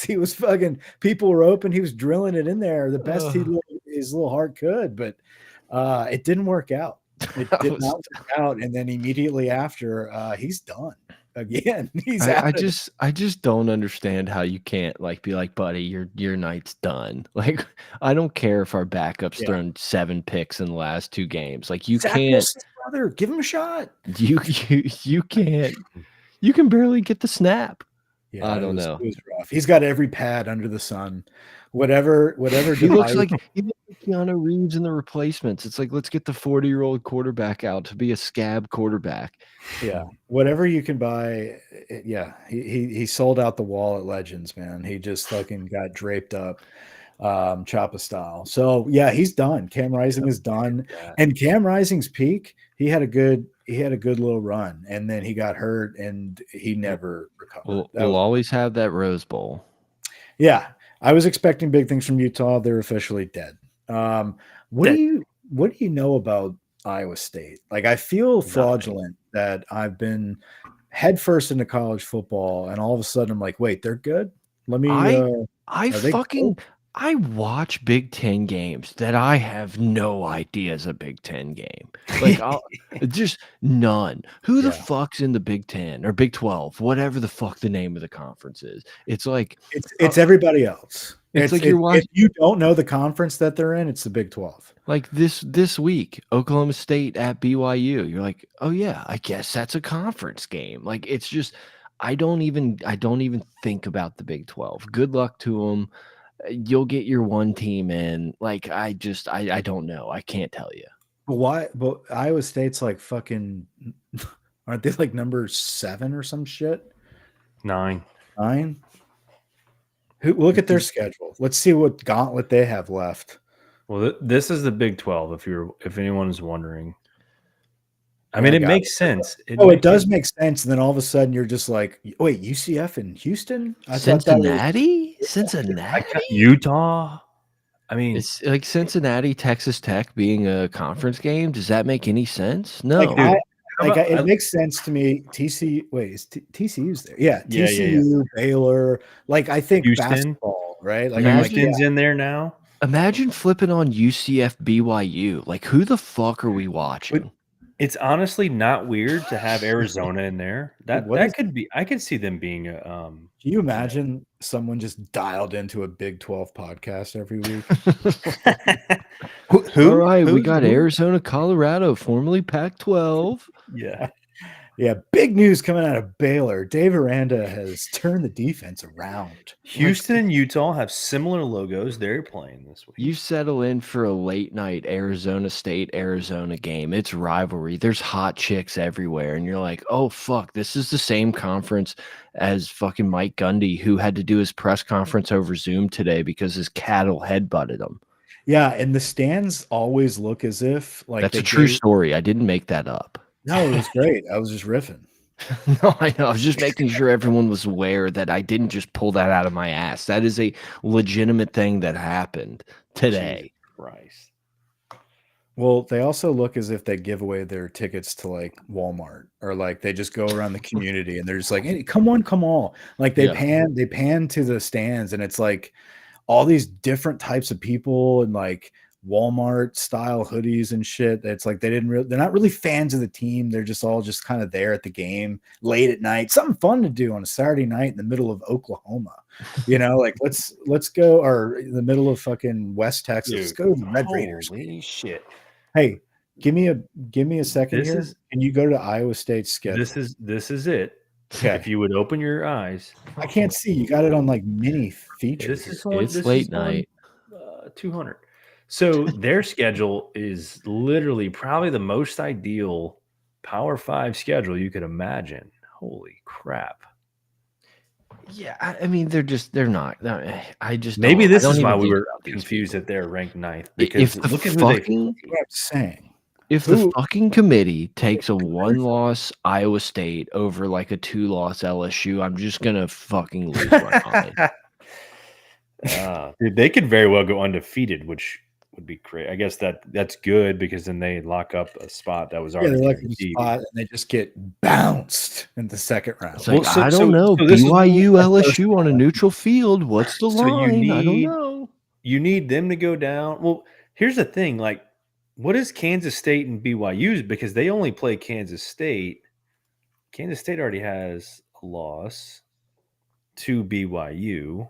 He was fucking, people were open. He was drilling it in there the best his little heart could, but it didn't work out. It did not work out. And then immediately after, he's done again. He's I just don't understand how you can't like be like, buddy, your night's done. Like, I don't care if our backup's thrown 7 picks in the last 2 games. Like, you can't. Brother, give him a shot. You can't. You can barely get the snap. Yeah, I don't know. It was rough. He's got every pad under the sun. Whatever. He looks like Keanu Reeves in The Replacements. It's like, let's get the 40-year-old quarterback out to be a scab quarterback. Yeah, whatever you can buy. Yeah, he sold out the wall at Legends, man. He just fucking got draped up, Choppa style. So yeah, he's done. Cam Rising is done, and Cam Rising's peak. He had a good little run, and then he got hurt, and he never recovered. We'll always have that Rose Bowl. Yeah, I was expecting big things from Utah. They're officially dead. What do you know about Iowa State? Like, I feel fraudulent that I've been headfirst into college football, and all of a sudden I'm like, wait, they're good. Let me. I watch Big Ten games that I have no idea is a Big Ten game. Like, just none. Who the fuck's in the Big Ten or Big 12, whatever the fuck the name of the conference is? It's like it's everybody else. It's like you're watching. If you don't know the conference that they're in, it's the Big 12. Like this week, Oklahoma State at BYU. You're like, oh yeah, I guess that's a conference game. Like, it's just I don't even think about the Big 12. Good luck to them. You'll get your one team in. Like, I don't know. I can't tell you. But why? But Iowa State's like fucking. Aren't they like number 7 or some shit? 9. Look at their schedule. Let's see what gauntlet they have left. Well, this is the Big 12. If anyone is wondering, I mean, it makes sense. It does make sense. And then all of a sudden, you're just like, wait, UCF in Houston, Cincinnati, Utah. I mean, it's like Cincinnati, Texas Tech being a conference game. Does that make any sense? No. It makes sense to me. TCU's there? Yeah, TCU, Baylor. Like, I think Houston, basketball, right? Like, Houston's in there now. Imagine flipping on UCF BYU. Like, who the fuck are we watching? It's honestly not weird to have Arizona in there. That could be. I could see them being. Can you imagine someone just dialed into a Big 12 podcast every week? All right, we got Arizona, Colorado, formerly Pac-12. Yeah. Big news coming out of Baylor. Dave Aranda has turned the defense around. Houston and Utah have similar logos. They're playing this week. You settle in for a late night Arizona State, Arizona game. It's rivalry. There's hot chicks everywhere. And you're like, oh, fuck, this is the same conference as fucking Mike Gundy, who had to do his press conference over Zoom today because his cattle headbutted him. Yeah, and the stands always look as if like that's a true story. I didn't make that up. No, it was great. I was just riffing. No, I know. I was just making sure everyone was aware that I didn't just pull that out of my ass. That is a legitimate thing that happened today. Jesus Christ. Well, they also look as if they give away their tickets to like Walmart, or like they just go around the community and they're just like, hey, come on. Like they pan to the stands, and it's like all these different types of people and like Walmart style hoodies and shit. It's like they're not really fans of the team. They're just all just kind of there at the game late at night. Something fun to do on a Saturday night in the middle of Oklahoma. You know, like let's go, or in the middle of fucking West Texas. Let's go to the Red Raiders. Holy shit. Hey, give me a second here. Can you go to Iowa State's schedule? This is it. Okay. If you would open your eyes. I can't see. You got it on like mini features. It's late night. 200. So their schedule is literally probably the most ideal Power 5 schedule you could imagine. Holy crap. Yeah, I mean, they're not. I just maybe this is why we were confused that they're ranked 9th. Because look at what I'm saying. If the fucking committee takes a 1-loss Iowa State over like a 2-loss LSU, I'm just gonna fucking lose my mind. Dude, they could very well go undefeated, which would be great. I guess that's good because then they lock up a spot that was Yeah, already they like the guaranteed. spot and they just get bounced in the second round. It's like, I don't know. So this is BYU, LSU on a neutral field. What's the line? I don't know. You need them to go down. Well, here's the thing. Like, what is Kansas State and BYU's? Because they only play Kansas State. Kansas State already has a loss to BYU.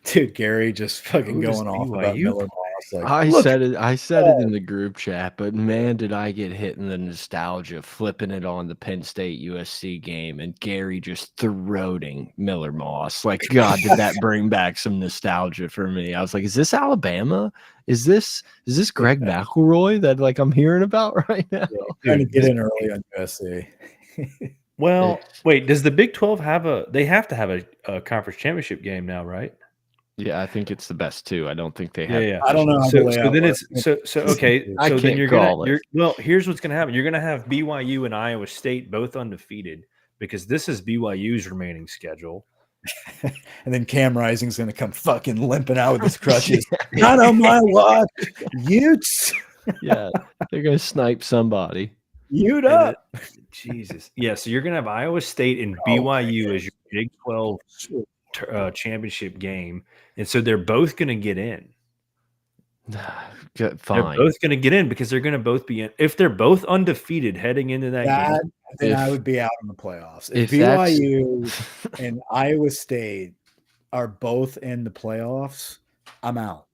Dude, Gary just fucking going off about Miller Moss. Like, I said it in the group chat, but man, did I get hit in the nostalgia flipping it on the Penn State USC game and Gary just throating Miller Moss. Like, God, did that bring back some nostalgia for me? I was like, is this Alabama? Is this Greg McElroy that like I'm hearing about right now? Yeah, trying to get in early on USC. Well, wait, does the Big 12 they have to have a conference championship game now, right? Yeah, I think it's the best two. I don't think they have. Yeah. I don't know. So then it's okay. I so then can't well, here's what's gonna happen. You're gonna have BYU and Iowa State both undefeated because this is BYU's remaining schedule. And then Cam Rising's gonna come fucking limping out with his crutches. Not on my watch, Utes. Yeah, they're gonna snipe somebody. Ute up. Jesus. Yeah. So you're gonna have Iowa State and BYU as your Big 12 championship game, and so they're both going to get in. Fine. They're both going to get in because they're going to both be in. If they're both undefeated heading into that game, then I would be out in the playoffs. If BYU and Iowa State are both in the playoffs, I'm out.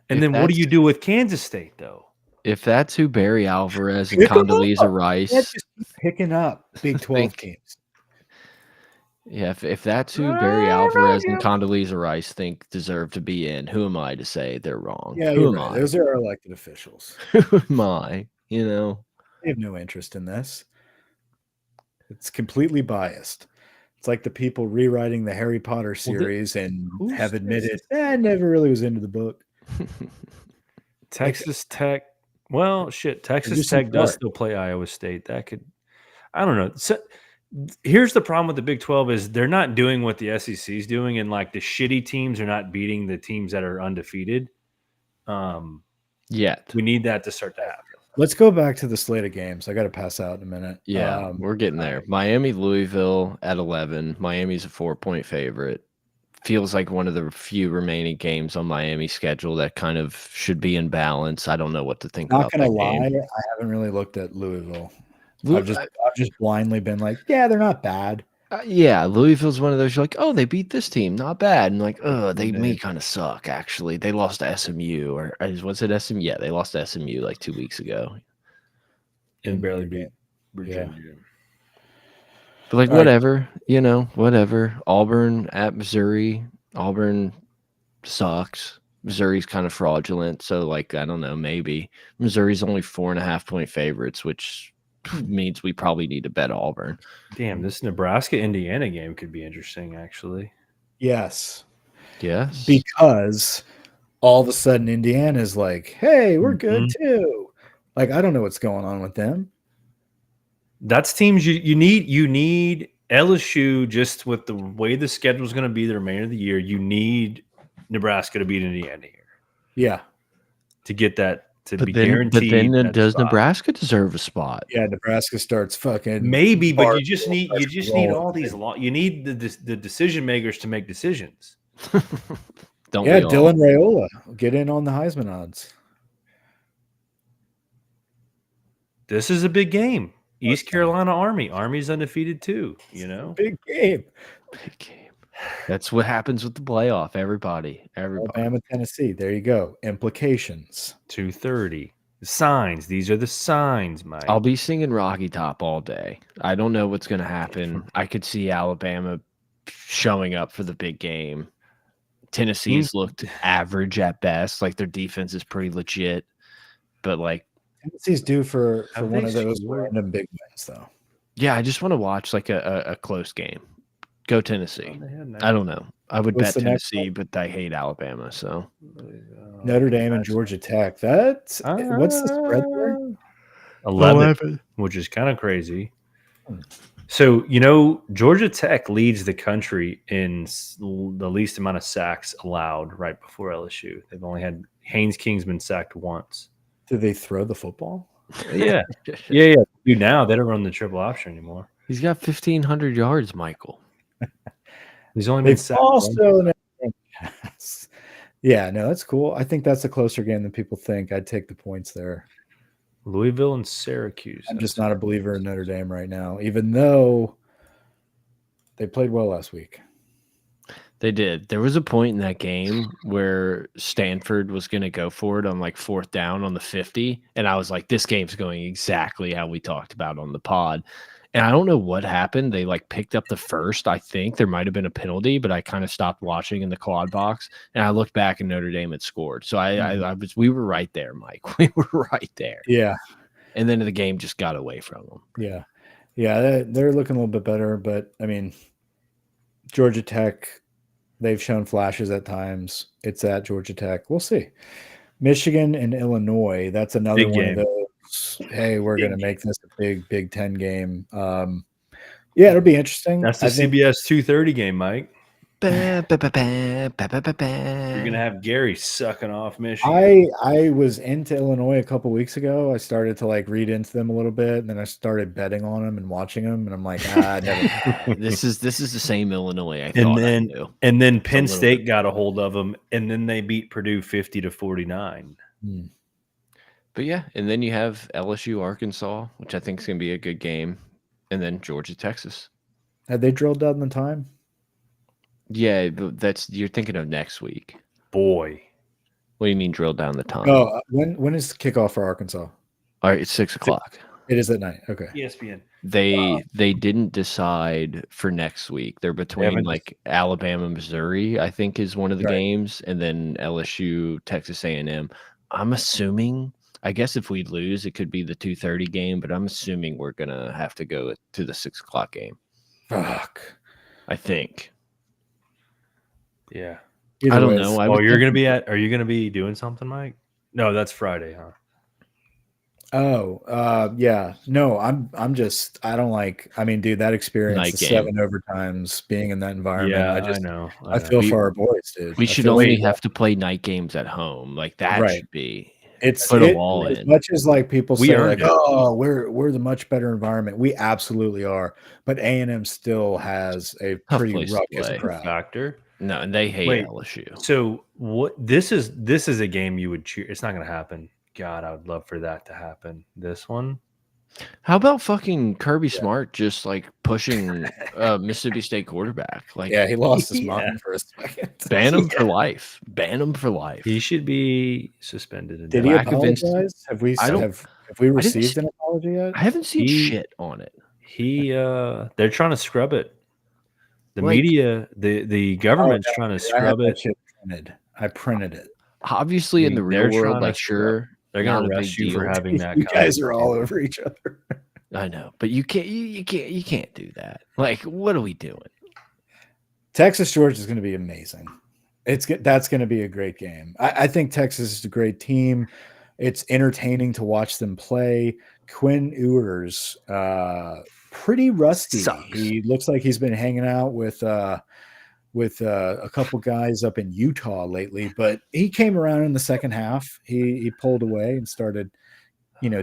And then what do you do with Kansas State, though? If that's who Barry Alvarez and Condoleezza Rice just keep picking up Big 12 teams. Yeah, if that's who Barry Alvarez and Condoleezza Rice think deserve to be in, who am I to say they're wrong? Yeah, who am right. I? Those are our elected officials. Who am I? You know, they have no interest in this. It's completely biased. It's like the people rewriting the Harry Potter series and have admitted, I never really was into the book. Texas Tech. Well, shit. Texas Tech does still play Iowa State. That could, I don't know. So, here's the problem with the Big 12 is they're not doing what the SEC is doing, and like the shitty teams are not beating the teams that are undefeated. Yet we need that to start to happen. Let's go back to the slate of games. I got to pass out in a minute. Yeah, we're getting there. Miami, Louisville at 11. Miami's a 4-point favorite. Feels like one of the few remaining games on Miami's schedule that kind of should be in balance. I don't know what to think about. Not gonna lie, I haven't really looked at Louisville. I've just blindly been like, yeah, they're not bad. Yeah, Louisville's one of those. You're like, oh, they beat this team, not bad. And like, oh, they may kind of suck. Actually, they lost to SMU, or was it SMU? Yeah, they lost to SMU like 2 weeks ago, and barely beat Virginia. Yeah. But like, whatever, whatever. Auburn at Missouri. Auburn sucks. Missouri's kind of fraudulent. So like, I don't know, maybe Missouri's only 4.5-point favorites, which means we probably need to bet Auburn. Damn, this Nebraska-Indiana game could be interesting, actually. Yes. Because all of a sudden Indiana's like, hey, we're good too. Like, I don't know what's going on with them. That's teams you need LSU just with the way the schedule is going to be the remainder of the year. You need Nebraska to beat Indiana here. Yeah. To get that. Be guaranteed. But then does Nebraska deserve a spot? Yeah, Nebraska starts fucking maybe, but you just need all these. You need the decision makers to make decisions. Dylan Raiola, get in on the Heisman odds. This is a big game. East Carolina Army's undefeated too. Big game. That's what happens with the playoff. Everybody. Alabama, Tennessee. There you go. Implications. 2:30. The signs. These are the signs, Mike. I'll be singing Rocky Top all day. I don't know what's going to happen. I could see Alabama showing up for the big game. Tennessee's looked average at best. Like, their defense is pretty legit. But, like, Tennessee's due for one of those random big wins, though. Yeah, I just want to watch, like, a close game. Go Tennessee. I don't know. I would bet Tennessee, but I hate Alabama. So Notre Dame and Georgia Tech. That's what's the spread there? 11, which is kind of crazy. So, Georgia Tech leads the country in the least amount of sacks allowed right before LSU. They've only had Haynes King's been sacked once. Do they throw the football? Yeah. Yeah. Dude, now they don't run the triple option anymore. He's got 1,500 yards, Michael. He's only been sacked once. Yeah, no, that's cool. I think that's a closer game than people think. I'd take the points there. Louisville and Syracuse. I'm just not a believer in Notre Dame right now, even though they played well last week. They did. There was a point in that game where Stanford was going to go for it on like 4th down on the 50. And I was like, this game's going exactly how we talked about on the pod. And I don't know what happened. They like picked up the first. I think there might have been a penalty, but I kind of stopped watching in the quad box. And I looked back and Notre Dame had scored. So we were right there, Mike. We were right there. Yeah. And then the game just got away from them. Yeah. Yeah. They're looking a little bit better. But I mean, Georgia Tech, they've shown flashes at times. It's at Georgia Tech. We'll see. Michigan and Illinois. That's another Big one game. of those. Hey, we're going to make this a Big Ten game. Yeah, it'll be interesting. That's the CBS 2:30 game, Mike. You're gonna have Gary sucking off Michigan. I was into Illinois a couple weeks ago. I started to like read into them a little bit, and then I started betting on them and watching them, and I'm like, never. This is the same Illinois I thought I knew. And then Penn State got a hold of them, and then they beat Purdue 50-49. But yeah, and then you have LSU Arkansas, which I think is going to be a good game, and then Georgia Texas. Had they drilled down the time? Yeah, you're thinking of next week. Boy, what do you mean drill down the time? Oh, when is the kickoff for Arkansas? All right, it's 6:00. It is at night. Okay. ESPN. They didn't decide for next week. They're between like Alabama, Missouri, I think is one of the games, and then LSU, Texas A&M. I'm assuming. I guess if we lose, it could be the 2:30 game, but I'm assuming we're gonna have to go to the 6:00 game. Fuck. I think. Yeah. I don't know. Are you gonna be doing something, Mike? No, that's Friday, huh? Oh, yeah. No, I don't like. I mean, dude, that experience, the 7 overtimes, being in that environment. Yeah, I know. I feel for our boys, dude. We should only have to play night games at home. Like that should be. It's put them all as in. Much as like people say, like, oh, we're the much better environment. We absolutely are, but A&M still has a pretty ruckus crowd factor. No, and they hate LSU. So what? This is a game you would cheer. It's not going to happen. God, I would love for that to happen. This one. How about fucking Kirby Smart just like pushing Mississippi State quarterback? Like, yeah, he lost his mind for a second. Ban him for life. Ban him for life. He should be suspended. Did he apologize? Have we received an apology yet? I haven't seen shit on it. They're trying to scrub it. The media, the government's trying to scrub it. I printed it. Obviously, in the real world, like sure. They're going to arrest you for having that. You guys are all over each other. I know, but you can't do that. Like, what are we doing? Texas Georgia is going to be amazing. That's going to be a great game. I think Texas is a great team. It's entertaining to watch them play. Quinn Ewers, pretty rusty. He looks like he's been hanging out with a couple guys up in Utah lately, but he came around in the second half. He pulled away and started,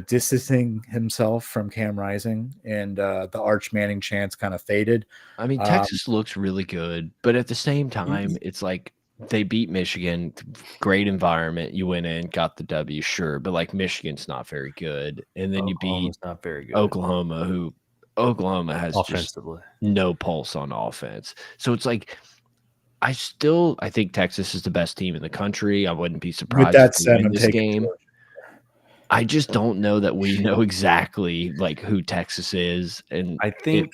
distancing himself from Cam Rising, and the Arch Manning chance kind of faded. I mean, Texas looks really good, but at the same time, it's like they beat Michigan, great environment. You went in, got the W, sure, but like Michigan's not very good, and then you beat not very good. Oklahoma has just no pulse on offense. So it's like. I think Texas is the best team in the country. I wouldn't be surprised if they win this game. I just don't know that we know exactly like who Texas is, and I think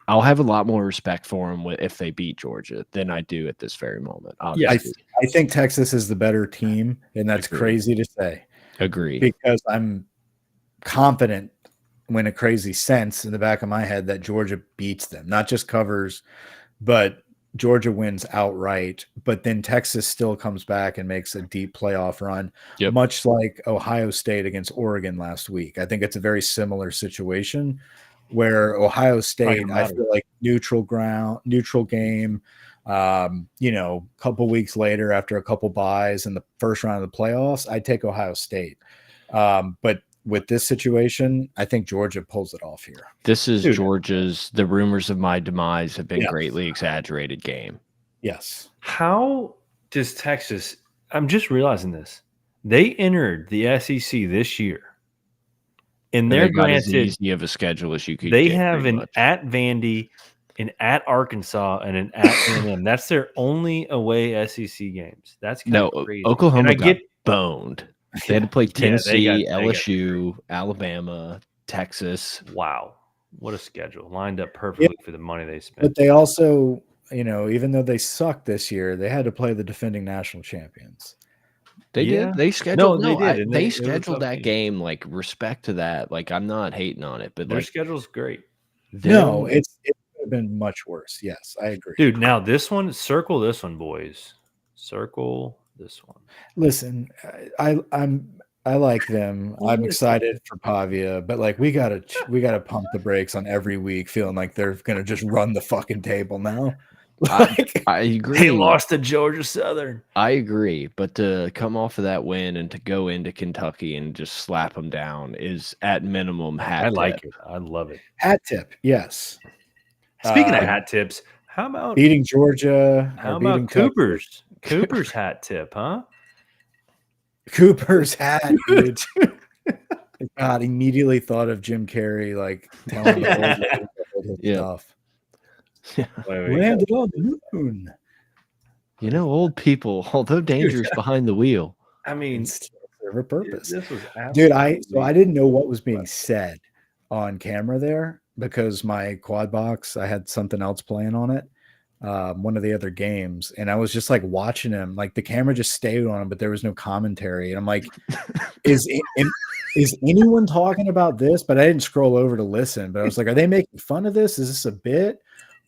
I'll have a lot more respect for them if they beat Georgia than I do at this very moment. Yeah, I think Texas is the better team, and that's crazy to say. Agree, because I'm confident, in a crazy sense, in the back of my head that Georgia beats them, not just covers, but. Georgia wins outright, but then Texas still comes back and makes a deep playoff run, much like Ohio State against Oregon last week. I think it's a very similar situation. where Ohio State, gonna I matter. feel like neutral game. Couple weeks later after a couple buys in the first round of the playoffs, I take Ohio State. But with this situation, I think Georgia pulls it off here. This is Dude. Georgia's "the rumors of my demise have been Yeah. greatly exaggerated" game. Yes. How does Texas? I'm just realizing this. They entered the SEC this year, and they're They got as granted easy of a schedule as you could. they get, have pretty an much. at Vandy, an at Arkansas, and an at A&M. That's their only away SEC games. That's kind of crazy. Oklahoma and I got get boned. They had to play Yeah, they Tennessee, got LSU, Alabama, Texas. wow, what a schedule lined up perfectly for the money they spent. But they also, even though they sucked this year, they had to play the defending national champions. They Yeah. did. They scheduled. No, they did, and They it was a scheduled tough that game. game. Like, respect to that. Like, I'm not hating on it, but Their like, schedule's great. No, it could have been much worse. Yes, I agree. Dude, now this one, circle this one, boys. Circle this one. Listen, I like them. I'm excited for Pavia, but like we gotta pump the brakes on every week, feeling like they're gonna just run the fucking table now. I agree. They lost to Georgia Southern. I agree, but to come off of that win and to go into Kentucky and just slap them down is at minimum hat. I like it. I love it. Hat tip, yes. Speaking of hat tips, how about beating Georgia? How beating about Cooper's? Cooper's hat tip, huh? Cooper's hat, dude. God, immediately thought of Jim Carrey like telling the old lady stuff. Landed on the moon. Old people, although dangerous behind the wheel. I mean, serve a purpose. This was dude. I didn't know what was being said on camera there because my quad box, I had something else playing on it. One of the other games, and I was just like watching him, like the camera just stayed on him, but there was no commentary. And I'm like, is anyone talking about this? But I didn't scroll over to listen. But I was like, are they making fun of this? Is this a bit,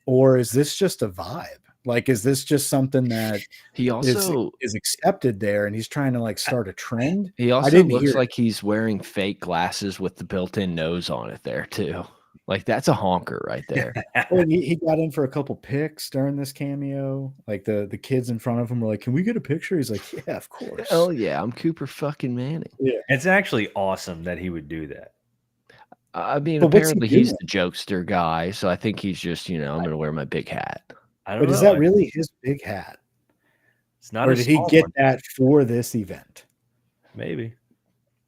or is this just a vibe? Like, is this just something that he also is accepted there, and he's trying to like start a trend? He also looks like he's wearing fake glasses with the built-in nose on it there too. Like, that's a honker right there. Well, he got in for a couple picks during this cameo. Like the kids in front of him were like, "Can we get a picture?" He's like, "Yeah, of course." Hell yeah, I'm Cooper fucking Manning. Yeah, it's actually awesome that he would do that. I mean, apparently he's the jokester guy, so I think he's just, I'm going to wear my big hat. I don't know. Is that really his big hat? It's not. Or did he get that for this event? Maybe.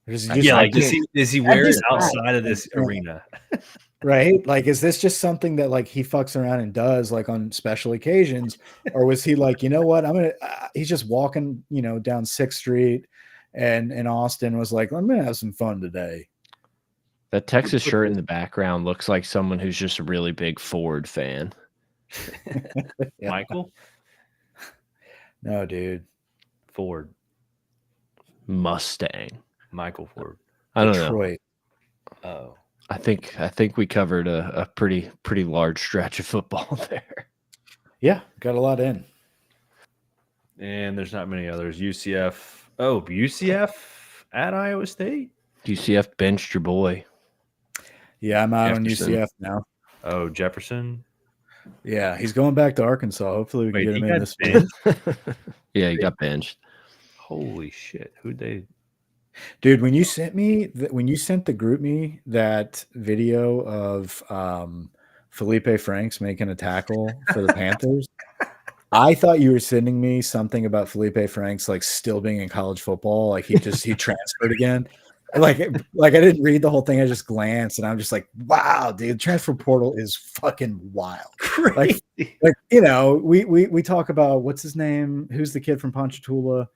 Is he wear it outside of this arena? Right? Like, is this just something that like he fucks around and does like on special occasions, or was he like, you know what, he's just walking, down 6th Street, and in Austin was like, I'm gonna have some fun today. That Texas shirt in the background looks like someone who's just a really big Ford fan. Yeah. Michael? No, dude. Ford. Mustang. Michael Ford. I don't Detroit. know. Oh. I think we covered a pretty large stretch of football there. Yeah, got a lot in. And there's not many others. UCF. Oh, UCF at Iowa State? UCF benched your boy. Yeah, I'm out on UCF now. Oh, Jefferson? Yeah, he's going back to Arkansas. Hopefully we can get him in this week. Yeah, he got benched. Holy shit. Who'd they... Dude, when you sent the group me that video of Felipe Franks making a tackle for the Panthers, I thought you were sending me something about Felipe Franks like still being in college football, like he transferred again. Like I didn't read the whole thing. I just glanced, and I'm just like, wow, dude, transfer portal is fucking wild. Crazy. Like we talk about what's his name, who's the kid from Ponchatoula.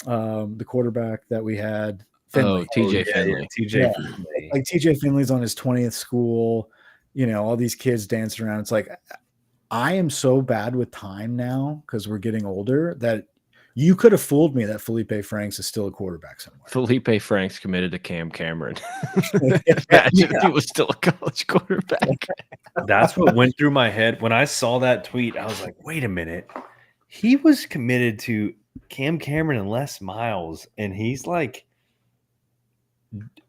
The quarterback that we had, Finley. TJ Finley. Finley. Like TJ Finley's on his 20th school, all these kids dancing around. It's like, I am so bad with time now because we're getting older that you could have fooled me that Felipe Franks is still a quarterback somewhere. Felipe Franks committed to Cam Cameron. Imagine if he was still a college quarterback. That's what went through my head when I saw that tweet. I was like, wait a minute. He was committed to Cam Cameron and Les Miles, and he's like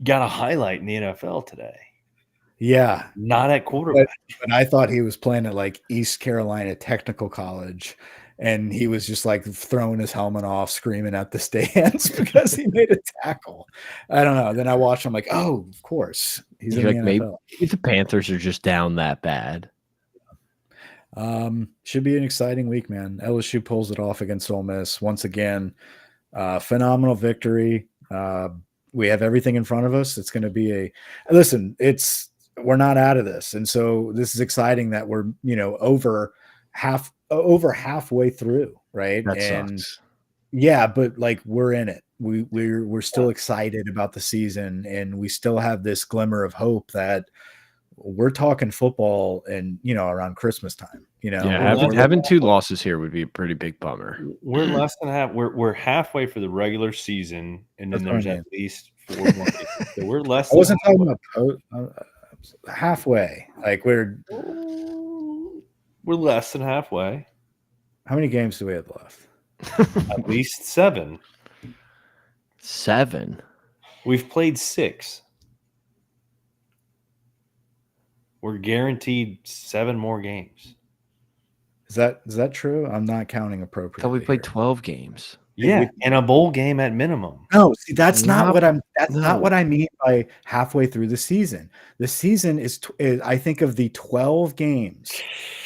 got a highlight in the NFL today. Yeah, not at quarterback. But I thought he was playing at like East Carolina Technical College, and he was just like throwing his helmet off, screaming at the stands because he made a tackle. I don't know. Then I watched him like, oh, of course, he's in the NFL. Maybe the Panthers are just down that bad. Should be an exciting week, man. LSU pulls it off against Ole Miss once again. Phenomenal victory. We have everything in front of us. It's going to be we're not out of this. And so this is exciting that we're, over halfway through. Right. That sucks. Yeah, but like we're in it. We're still excited about the season, and we still have this glimmer of hope that we're talking football and, around Christmas time, Yeah, having 2 losses here would be a pretty big bummer. We're less than half. We're halfway for the regular season, and then there's at least 4 more games. So we're less. I wasn't talking about halfway. Like we're less than halfway. How many games do we have left? At least 7. 7. We've played 6. We're guaranteed 7 more games. Is that true? I'm not counting appropriately. So we played 12 games. Yeah, and a bowl game at minimum. No, see, that's not what I mean by halfway through the season. The season is I think of the 12 games.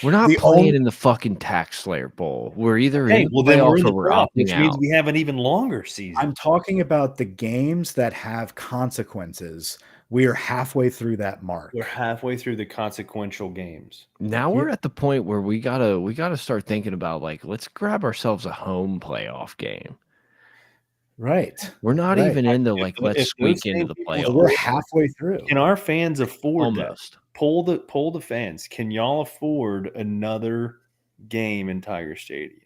We're not playing in the fucking Tax Slayer Bowl. We're either in the playoffs or we're opting out. Which means we have an even longer season. I'm talking about the games that have consequences. We are halfway through that mark. We're halfway through the consequential games. Now we're at the point where we gotta start thinking about, like, let's grab ourselves a home playoff game. Right. We're not even in the let's squeak into the playoffs. We're halfway through. Can our fans afford almost that? Poll the fans. Can y'all afford another game in Tiger Stadium?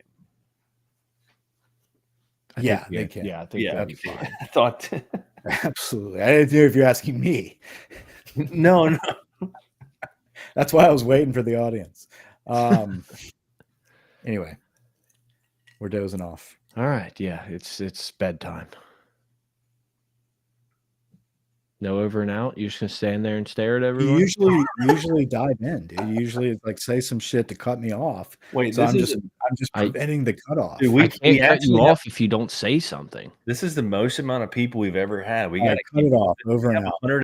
Yeah, they can. Yeah, I think that'd be fine. I thought absolutely. I didn't know if you're asking me. No. That's why I was waiting for the audience. Anyway, we're dozing off. All right. Yeah, it's bedtime. No over and out. You're just gonna stand there and stare at everyone. You usually dive in, dude. You usually like say some shit to cut me off. Wait, so I'm just preventing the cutoff. Dude, I can't cut you off if you don't say something. This is the most amount of people we've ever had. We got to cut it off over and out.